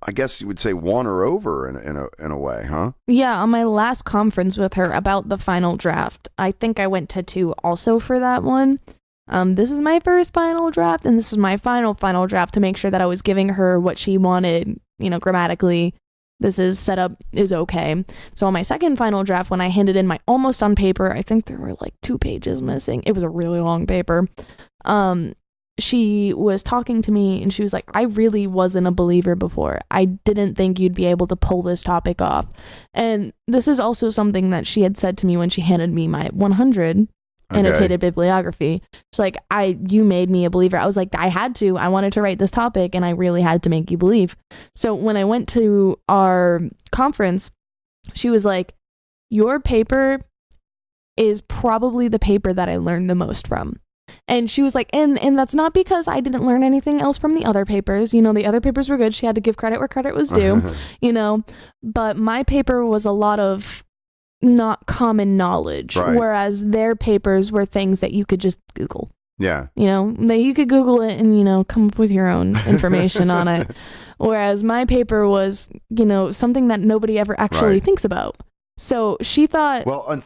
I guess you would say, won her over in a way, huh? Yeah, on my last conference with her about the final draft, I think I went to 2 also for that one. This is my first final draft, and this is my final draft to make sure that I was giving her what she wanted, grammatically. This is set up is okay. So on my second final draft, when I handed in my almost done paper, I think there were like 2 pages missing. It was a really long paper. She was talking to me and she was like, I really wasn't a believer before. I didn't think you'd be able to pull this topic off. And this is also something that she had said to me when she handed me my 100 annotated bibliography. She's like, you made me a believer. I was like, I had to. I wanted to write this topic and I really had to make you believe. So when I went to our conference, she was like, your paper is probably the paper that I learned the most from. And she was like, and that's not because I didn't learn anything else from the other papers. The other papers were good. She had to give credit where credit was due, but my paper was a lot of not common knowledge, right. Whereas their papers were things that you could just Google. Yeah. That you could Google it and, come up with your own information on it. Whereas my paper was, something that nobody ever actually thinks about. So she thought, well,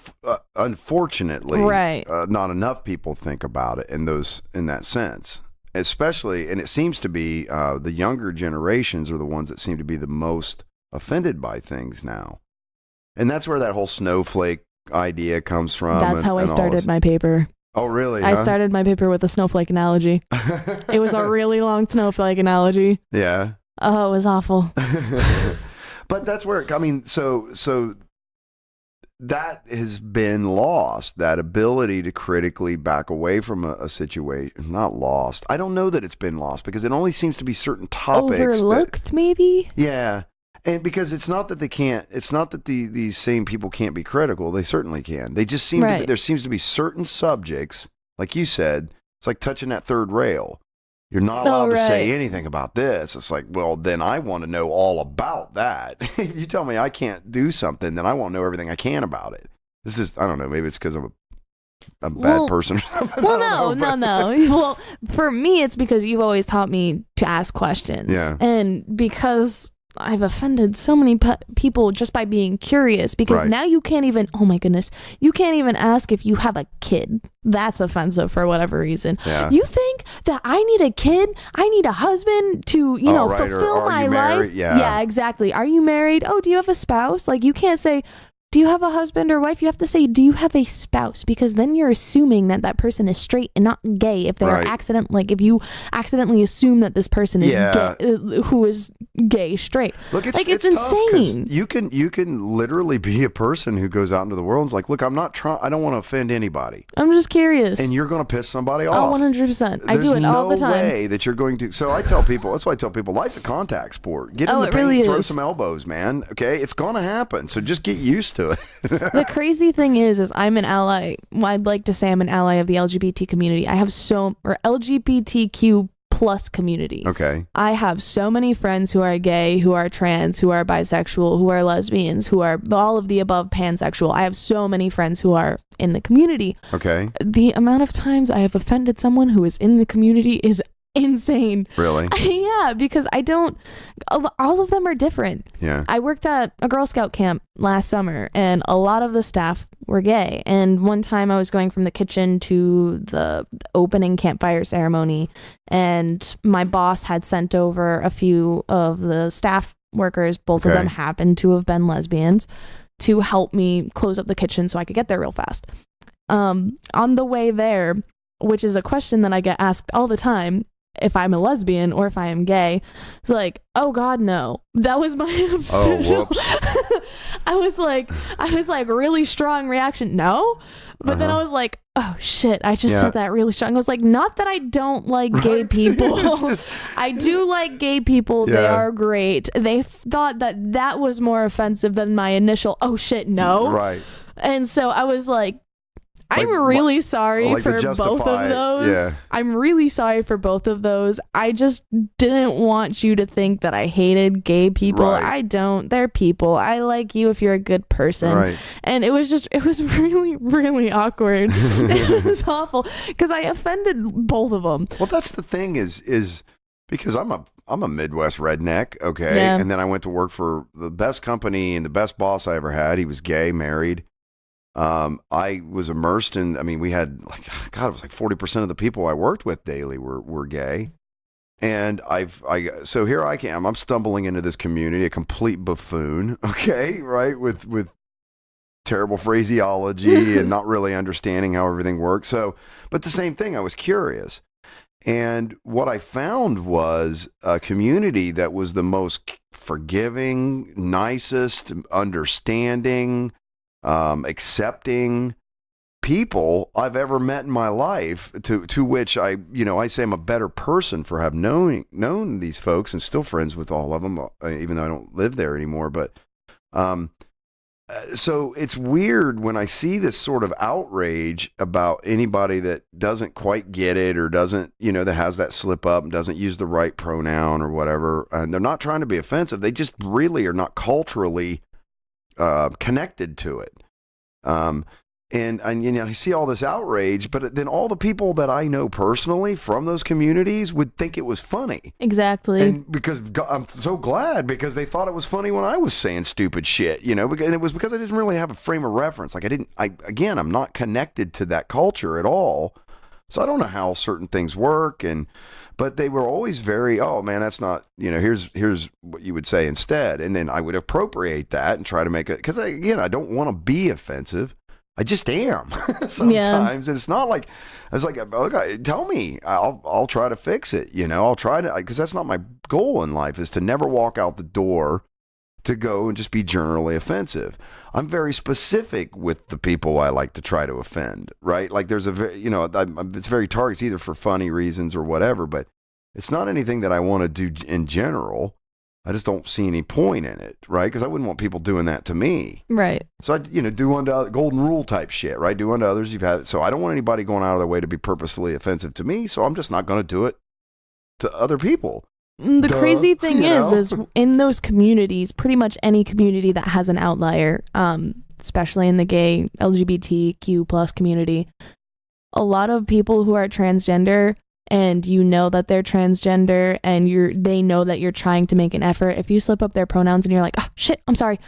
unfortunately, right. Not enough people think about it in that sense, especially, and it seems to be the younger generations are the ones that seem to be the most offended by things now. And that's where that whole snowflake idea comes from. That's how I started my paper. Oh, really? I started my paper with a snowflake analogy. It was a really long snowflake analogy. Yeah. Oh, it was awful. But that's where, so that has been lost, that ability to critically back away from a situation. Not lost. I don't know that it's been lost because it only seems to be certain topics. Overlooked, maybe? Yeah. And because it's not that they can't, it's not that these same people can't be critical. They certainly can. They just seem to be, there seems to be certain subjects, like you said, it's like touching that third rail. You're not allowed to say anything about this. It's like, well, then I want to know all about that. If you tell me I can't do something, then I want to know everything I can about it. This is, I don't know, maybe it's because I'm a bad person or something. Well, no. Well, for me, it's because you've always taught me to ask questions. Yeah. And because I've offended so many people just by being curious, because now you can't even, oh my goodness, you can't even ask if you have a kid. That's offensive for whatever reason. Yeah. You think that I need a kid? I need a husband to, fulfill my life? Yeah, exactly. Are you married? Oh, do you have a spouse? Like, you can't say, do you have a husband or wife? You have to say, do you have a spouse? Because then you're assuming that person is straight and not gay. If they're if you accidentally assume that this person is gay, who is gay straight. Look, it's insane. You can literally be a person who goes out into the world and is like, look, I don't want to offend anybody. I'm just curious. And you're going to piss somebody off. 100%. I do it all the time. There's no way that you're going to. So I tell people, that's why I tell people, life's a contact sport. Get in the paint, throw some elbows, man. Okay? It's going to happen. So just get used to it. The crazy thing is I'm an ally. Well, I'd like to say I'm an ally of the LGBT community. I have LGBTQ plus community. Okay. I have so many friends who are gay, who are trans, who are bisexual, who are lesbians, who are all of the above pansexual. I have so many friends who are in the community. Okay. The amount of times I have offended someone who is in the community is insane. Really? Yeah, because all of them are different. Yeah. I worked at a Girl Scout camp last summer, and a lot of the staff were gay. And one time I was going from the kitchen to the opening campfire ceremony, and my boss had sent over a few of the staff workers, both of them happened to have been lesbians, to help me close up the kitchen so I could get there real fast. On the way there, which is a question that I get asked all the time, if I'm a lesbian or if I am gay, it's like, oh God, no. That was my official. I was like really strong reaction. No. But then I was like, oh shit, I just said that really strong. I was like, not that I don't like gay people. I do like gay people. They are great. They thought that was more offensive than my initial, oh shit, no. Right. And so I was like, I'm really sorry for both of those. Yeah. I'm really sorry for both of those. I just didn't want you to think that I hated gay people. Right. I don't. They're people. I like you if you're a good person. Right. And it was really, really awkward. It was awful because I offended both of them. Well, that's the thing is because I'm a Midwest redneck, okay? Yeah. And then I went to work for the best company and the best boss I ever had. He was gay, married. I was immersed in, we had it was like 40% of the people I worked with daily were gay. And so here I am, I'm stumbling into this community, a complete buffoon, okay, right? With terrible phraseology and not really understanding how everything works. So, but the same thing, I was curious. And what I found was a community that was the most forgiving, nicest, understanding, accepting people I've ever met in my life, to which I say I'm a better person for having known these folks and still friends with all of them, even though I don't live there anymore. But so it's weird when I see this sort of outrage about anybody that doesn't quite get it or doesn't, that has that slip up and doesn't use the right pronoun or whatever. And they're not trying to be offensive. They just really are not culturally connected to it. And I see all this outrage, but then all the people that I know personally from those communities would think it was funny. Exactly. And because I'm so glad, because they thought it was funny when I was saying stupid shit, and it was because I didn't really have a frame of reference. Like I'm not connected to that culture at all. So I don't know how certain things work, but they were always very, oh man, that's not, here's what you would say instead. And then I would appropriate that and try to make it, because I don't want to be offensive. I just am sometimes. Yeah. And it's not like, I was like, look, tell me, I'll try to fix it. I'll try to, because that's not my goal in life, is to never walk out the door to go and just be generally offensive. I'm very specific with the people I like to try to offend, right? Like there's it's very targeted either for funny reasons or whatever, but it's not anything that I want to do in general. I just don't see any point in it, right? Because I wouldn't want people doing that to me. Right. So I, do unto other, golden rule type shit, right? Do unto others you've had. So I don't want anybody going out of their way to be purposefully offensive to me. So I'm just not going to do it to other people. The crazy thing is in those communities, pretty much any community that has an outlier, especially in the gay LGBTQ plus community, a lot of people who are transgender, and that they're transgender, and they know that you're trying to make an effort. If you slip up their pronouns and you're like, oh shit, I'm sorry,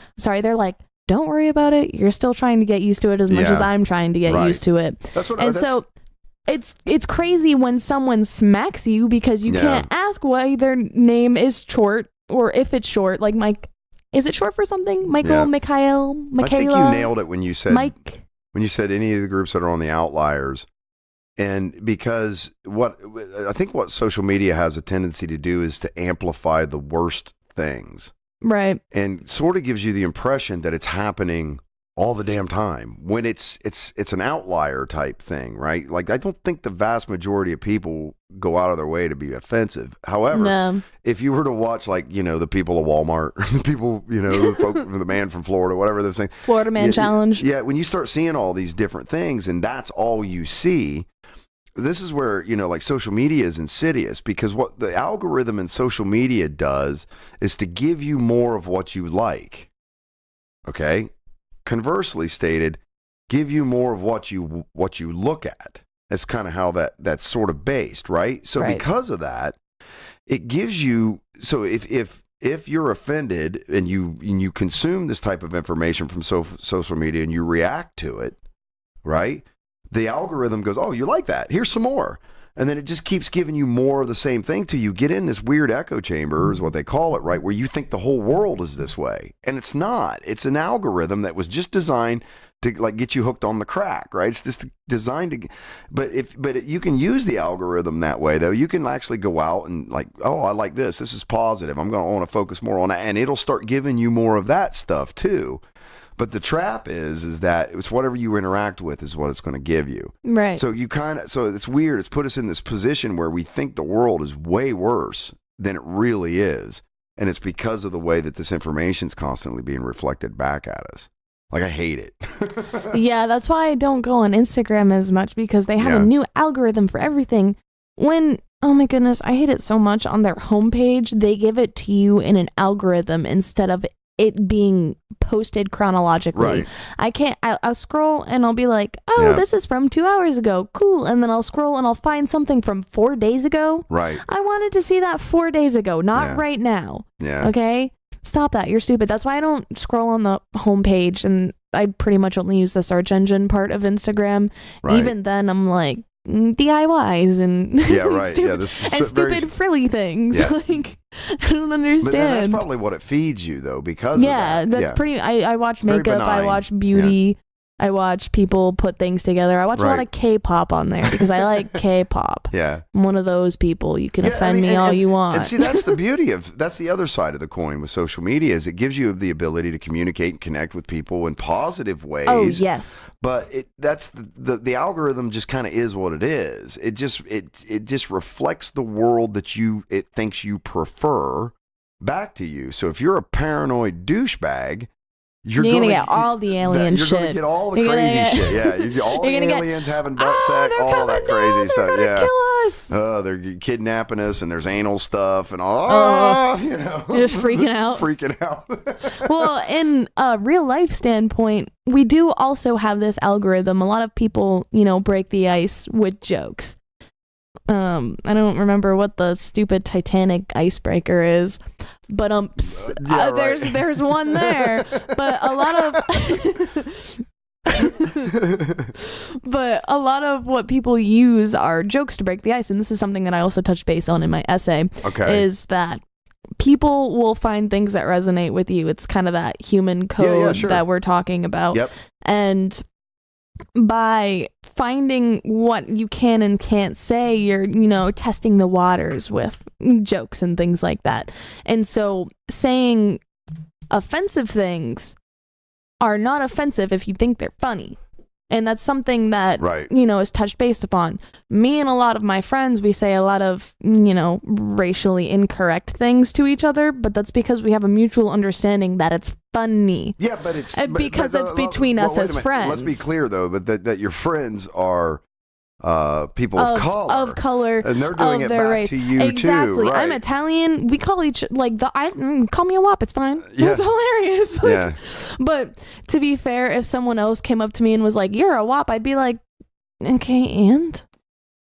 they're like, don't worry about it. You're still trying to get used to it as much as I'm trying to get used to it. So it's crazy when someone smacks you because you can't ask why their name is short, or if it's short, like Mike. Is it short for something? Michael, Mikhail, Michaela? I think you nailed it when you said Mike. When you said any of the groups that are on the outliers. And because what social media has a tendency to do is to amplify the worst things. Right. And sort of gives you the impression that it's happening all the damn time when it's an outlier type thing, right? Like, I don't think the vast majority of people go out of their way to be offensive. However, if you were to watch, the people of Walmart, the people, the man from Florida, whatever they're saying. Florida Man Challenge. Yeah, when you start seeing all these different things and that's all you see, this is where, social media is insidious, because what the algorithm in social media does is to give you more of what you like. Okay? Conversely stated, give you more of what you look at. That's kind of how that's sort of based, right? So Right. because of that, it gives you, so if you're offended and you consume this type of information from social media and you react to it, right? The algorithm goes, oh, you like that? Here's some more. And then it just keeps giving you more of the same thing till you get in this weird echo chamber, is what they call it, right? Where you think the whole world is this way. And it's not. It's an algorithm that was just designed to like get you hooked on the crack, right? It's just designed to, but you can use the algorithm that way though. You can actually go out and like, oh, I like this. This is positive. I'm going to want to focus more on that. And it'll start giving you more of that stuff too. But the trap is that it's whatever you interact with is what it's going to give you. Right. So so it's weird. It's put us in this position where we think the world is way worse than it really is. And it's because of the way that this information is constantly being reflected back at us. Like, I hate it. Yeah, that's why I don't go on Instagram as much, because they have a new algorithm for everything. Oh my goodness, I hate it so much. On their homepage, they give it to you in an algorithm instead of it being posted chronologically. Right. I'll scroll and I'll be like, oh, this is from 2 hours ago. Cool. And then I'll scroll and I'll find something from 4 days ago. Right. I wanted to see that 4 days ago, not right now. Yeah. Okay? Stop that. You're stupid. That's why I don't scroll on the homepage, and I pretty much only use the search engine part of Instagram. Right. Even then, I'm like, DIYs and stupid, this is and stupid frilly things. Yeah. Like, I don't understand. But that's probably what it feeds you though, because of that. That's pretty. I watch It's very makeup. I benign. watch beauty. I watch people put things together. I watch a lot of K-pop on there because I like K-pop. Yeah. I'm one of those people. You can offend me all you want. And see, that's the beauty of, that's the other side of the coin with social media, is it gives you the ability to communicate and connect with people in positive ways. Oh, yes. But that's the algorithm just kind of is what it is. It just reflects the world that it thinks you prefer back to you. So if you're a paranoid douchebag, you're gonna get all the alien shit. You're gonna get all the crazy shit. Yeah, you get all the aliens having butt sex, all that crazy stuff. They're gonna kill us. Oh, they're kidnapping us, and there's anal stuff, and all. You know, you're just freaking out. Freaking out. Well, in a real life standpoint, we do also have this algorithm. A lot of people, break the ice with jokes. I don't remember what the stupid Titanic icebreaker is, but there's one there, but a lot of what people use are jokes to break the ice, and this is something that I also touched base on in my essay. Okay. Is that people will find things that resonate with you. It's kind of that human code that we're talking about. Yep. And by finding what you can and can't say, you're, testing the waters with jokes and things like that. And so saying offensive things are not offensive if you think they're funny. And that's something that, is touched based upon. Me and a lot of my friends, we say a lot of, racially incorrect things to each other, but that's because we have a mutual understanding that it's funny. Yeah, but it's... because it's between us as friends. Let's be clear, though, but that your friends are... people of color, and they're doing it back race. To you exactly. too. Right. I'm Italian. We call call me a wop. It's fine. Yeah. It's hilarious. Yeah. But to be fair, if someone else came up to me and was like, "You're a wop," I'd be like, "Okay, and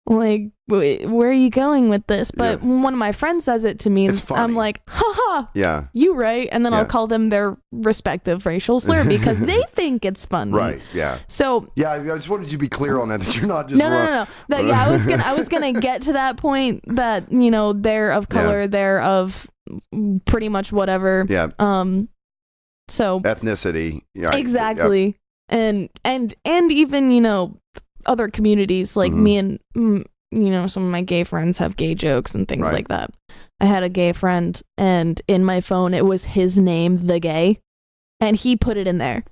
like, where are you going with this?" But when one of my friends says it to me, I'm like, "Ha." Yeah. You right, and then I'll call them their respective racial slur because they think it's funny. Right. Yeah. So I just wanted you to be clear on that you're not just no. I was gonna get to that point that they're of color, they're of pretty much whatever. Yeah. So ethnicity. Yeah. Exactly. Yep. And even other communities like me and some of my gay friends have gay jokes and things like that. I had a gay friend, and in my phone it was his name, the gay, and he put it in there.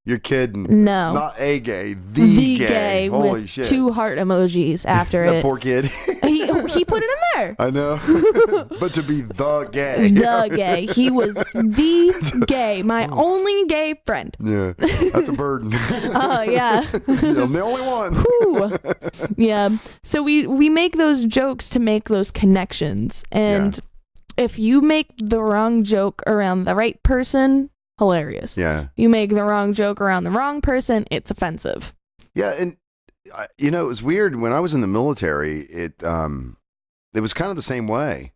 You're kidding. No. Not a gay, the gay. Holy with shit. 2 heart emojis after that it. Poor kid. he put it in there. I know. But to be the gay. The gay. He was the gay. My only gay friend. Yeah. That's a burden. Oh, yeah. I'm the only one. Whew. Yeah. So we make those jokes to make those connections. And if you make the wrong joke around the right person, hilarious. Yeah. You make the wrong joke around the wrong person, it's offensive. Yeah, and it was weird when I was in the military. It was kind of the same way.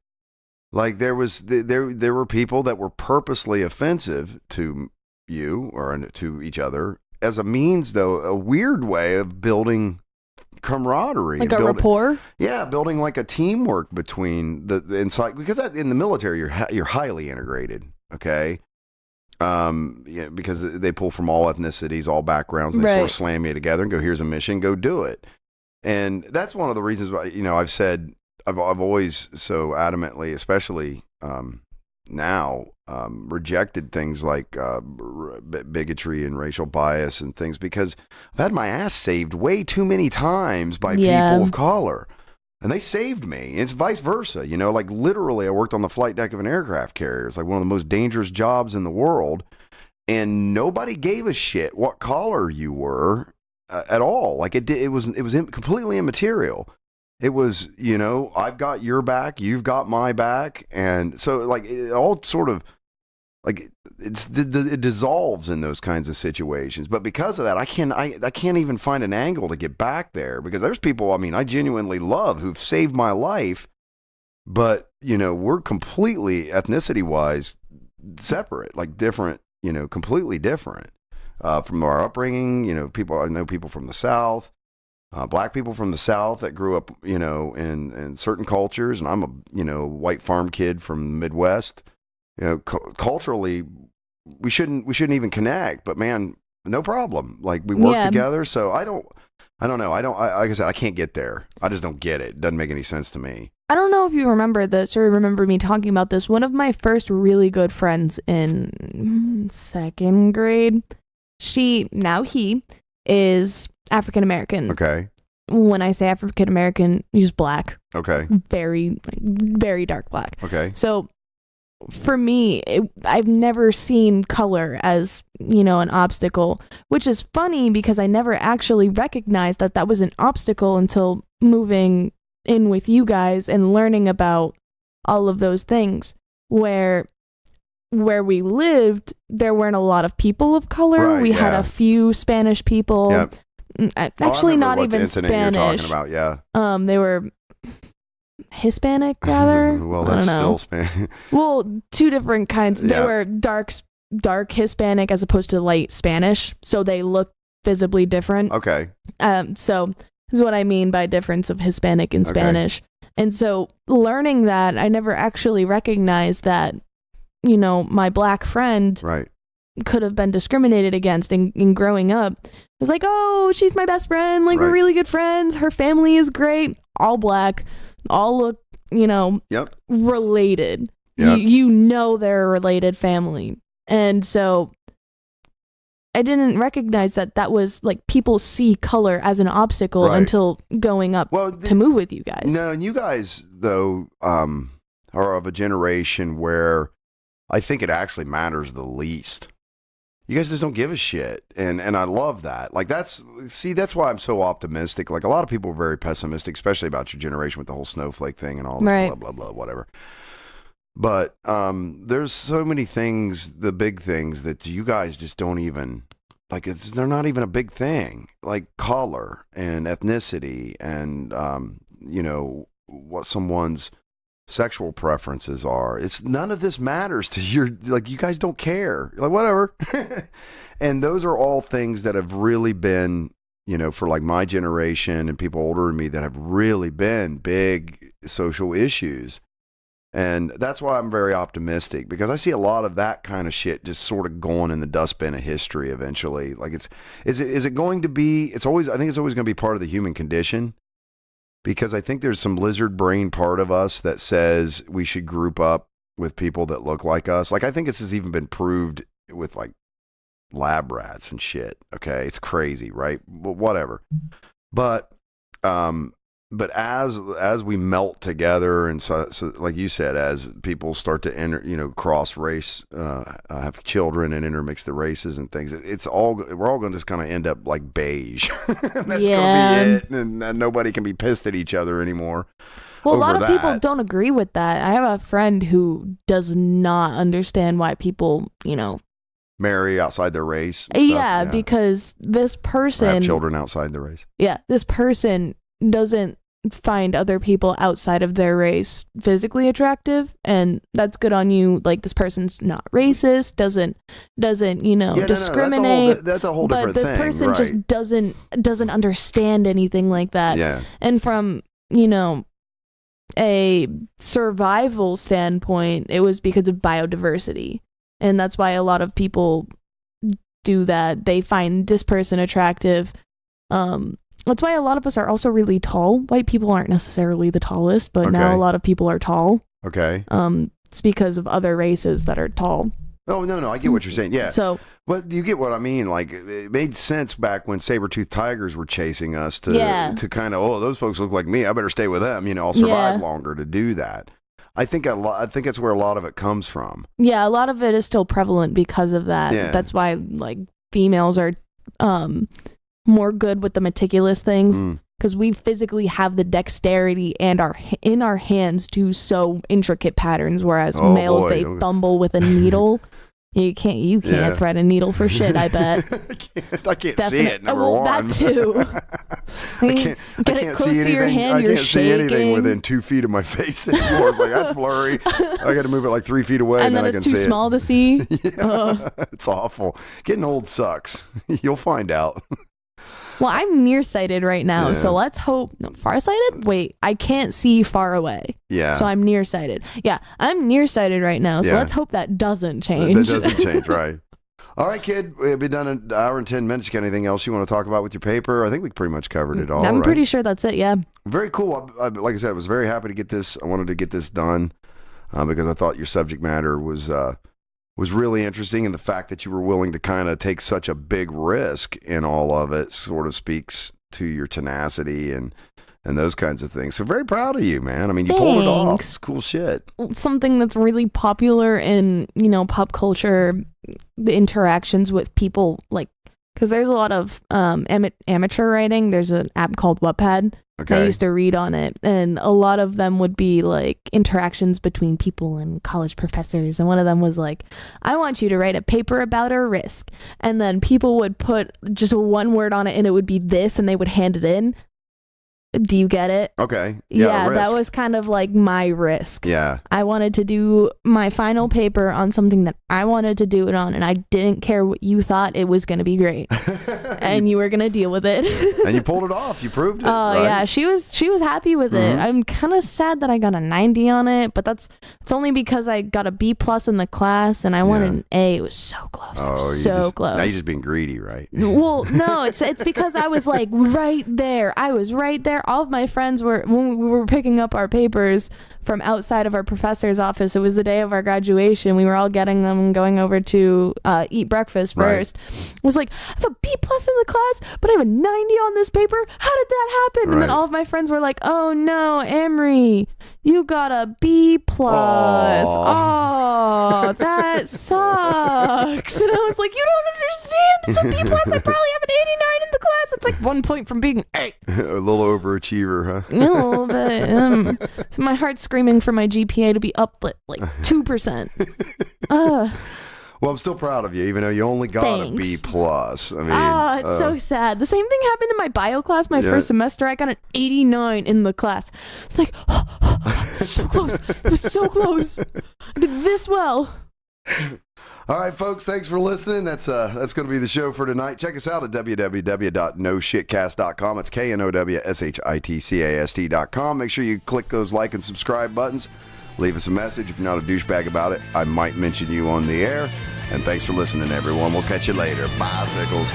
Like there were people that were purposely offensive to you or to each other as a means, though, a weird way of building camaraderie, like a rapport. Yeah, building like a teamwork between the inside, because in the military you're highly integrated. Okay. Yeah, because they pull from all ethnicities, all backgrounds, and they sort of slam you together and go, here's a mission, go do it. And that's one of the reasons why, I've said, I've always so adamantly, especially now, rejected things like bigotry and racial bias and things, because I've had my ass saved way too many times by people of color. And they saved me. It's vice versa. Like literally I worked on the flight deck of an aircraft carrier. It's like one of the most dangerous jobs in the world. And nobody gave a shit what color you were at all. Like it was completely immaterial. It was, I've got your back, you've got my back. And so like it all sort of like it dissolves in those kinds of situations. But because of that, I can't even find an angle to get back there, because there's people, I genuinely love, who've saved my life, but we're completely ethnicity wise separate, like different, completely different from our upbringing. I know people from the South, black people from the South that grew up, in certain cultures, and I'm a white farm kid from the Midwest. Culturally, we shouldn't even connect, but man, no problem. Like we work together. So I don't know. Like I said, I can't get there. I just don't get it. It doesn't make any sense to me. I don't know if you remember this or remember me talking about this. One of my first really good friends in second grade, he is African American. Okay. When I say African American, he's black. Okay. Very, very dark black. Okay. So for me, I've never seen color as, an obstacle, which is funny because I never actually recognized that was an obstacle until moving in with you guys and learning about all of those things. Where we lived, there weren't a lot of people of color. Right, we had a few Spanish people. Yep. Actually, not even Spanish. You're talking about, yeah. They were Hispanic, rather. Well, that's still Spanish. Well, two different kinds. They were dark Hispanic as opposed to light Spanish, so they look visibly different. Okay. So this is what I mean by difference of Hispanic and Spanish. And so learning that, I never actually recognized that, my black friend could have been discriminated against in growing up. I was like, oh, she's my best friend. Like, we're really good friends. Her family is great. All black. All look, related. Yep. They're a related family. And so I didn't recognize that was like people see color as an obstacle until going up to move with you guys. No, and you guys, though, are of a generation where I think it actually matters the least. You guys just don't give a shit. And I love that. Like that's why I'm so optimistic. Like a lot of people are very pessimistic, especially about your generation with the whole snowflake thing and all that blah, blah, blah, whatever. But there's so many things, the big things that you guys just don't even, like they're not even a big thing. Like color and ethnicity and, what someone's sexual preferences are. It's none of this matters to your, like you guys don't care. You're like whatever. And those are all things that have really been, for like my generation and people older than me that have really been big social issues. And that's why I'm very optimistic, because I see a lot of that kind of shit just sort of going in the dustbin of history eventually. Like is it going to be, I think it's always going to be part of the human condition. Because I think there's some lizard brain part of us that says we should group up with people that look like us. Like I think this has even been proved with like lab rats and shit. Okay, it's crazy, right? Well, whatever. But as we melt together, and so like you said, as people start to enter, cross race, have children and intermix the races and things, we're all going to just kind of end up like beige. That's going to be it, and nobody can be pissed at each other anymore. Well, a lot of people don't agree with that. I have a friend who does not understand why people, marry outside their race. And stuff. Yeah, because this Or person, have children outside the race. this person doesn't find other people outside of their race physically attractive, and that's good on you. Like, this person's not racist, doesn't discriminate. That's a whole different thing. But this person right. just doesn't understand anything like that. Yeah. And from a survival standpoint, it was because of biodiversity, and that's why a lot of people do that. They find this person attractive. That's why a lot of us are also really tall. White people aren't necessarily the tallest, but now a lot of people are tall. Okay. It's because of other races that are tall. Oh, no, I get what you're saying. Yeah. So, but you get what I mean. Like, it made sense back when saber-toothed tigers were chasing us to kind of, those folks look like me. I better stay with them. I'll survive longer to do that. I think that's where a lot of it comes from. Yeah, a lot of it is still prevalent because of that. Yeah. That's why, like, females are more good with the meticulous things, because we physically have the dexterity and in our hands do so intricate patterns, whereas males fumble with a needle. You can't thread a needle for shit, I bet. I can't see it, number one. That too. I can't see anything. Your hand, I can't shaking. see anything within 2 feet of my face anymore. It's like, that's blurry. I got to move it like 3 feet away, and then I can see it. And then it's too small to see. It's awful. Getting old sucks. You'll find out. Well, I'm nearsighted right now, so let's hope. No, farsighted? Wait, I can't see far away. Yeah. So I'm nearsighted. Yeah, I'm nearsighted right now, so let's hope that doesn't change. That doesn't change, right. All right, kid. We've been done an hour and 10 minutes. You got anything else you want to talk about with your paper? I think we pretty much covered it all. I'm pretty sure that's it, yeah. Very cool. Like I said, I was very happy to get this. I wanted to get this done because I thought your subject matter was really interesting, and the fact that you were willing to kind of take such a big risk in all of it sort of speaks to your tenacity and those kinds of things. So very proud of you, man. I mean, you pulled it off. It's cool shit. Something that's really popular in, pop culture, the interactions with people, like, because there's a lot of amateur writing. There's an app called Wattpad. Okay. I used to read on it, and a lot of them would be like interactions between people and college professors. And one of them was like, I want you to write a paper about a risk. And then people would put just one word on it, and it would be this, and they would hand it in. Do you get it? Okay. Yeah, that was kind of like my risk. Yeah. I wanted to do my final paper on something that I wanted to do it on, and I didn't care what you thought. It was going to be great. And you were going to deal with it. And you pulled it off. You proved it. Oh, right? Yeah. She was happy with it. I'm kind of sad that I got a 90 on it, but it's only because I got a B+ in the class, and I wanted an A. It was so close. So close. Now you're just being greedy, right? Well, no, it's because I was like right there. I was right there. All of my friends when we were picking up our papers from outside of our professor's office. It was the day of our graduation. We were all getting them and going over to eat breakfast first. It was like, I have a B+ in the class, but I have a 90 on this paper. How did that happen? And then all of my friends were like, oh no, Amory, you got a B+. Oh, that sucks. And I was like, you don't understand. It's a B+. I probably have an 89 in the class. It's like 1 point from being an A. A little overachiever, huh? A little bit. So my heart's screaming for my GPA to be up like 2%. Well, I'm still proud of you, even though you only got a B+. I mean, it's so sad. The same thing happened in my bio class my first semester. I got an 89 in the class. It's like, so close. It was so close. I did this well. All right, folks, thanks for listening. That's going to be the show for tonight. Check us out at www.noshitcast.com. It's KNOWSHITCAST.com. Make sure you click those like and subscribe buttons. Leave us a message. If you're not a douchebag about it, I might mention you on the air. And thanks for listening, everyone. We'll catch you later. Bicycles.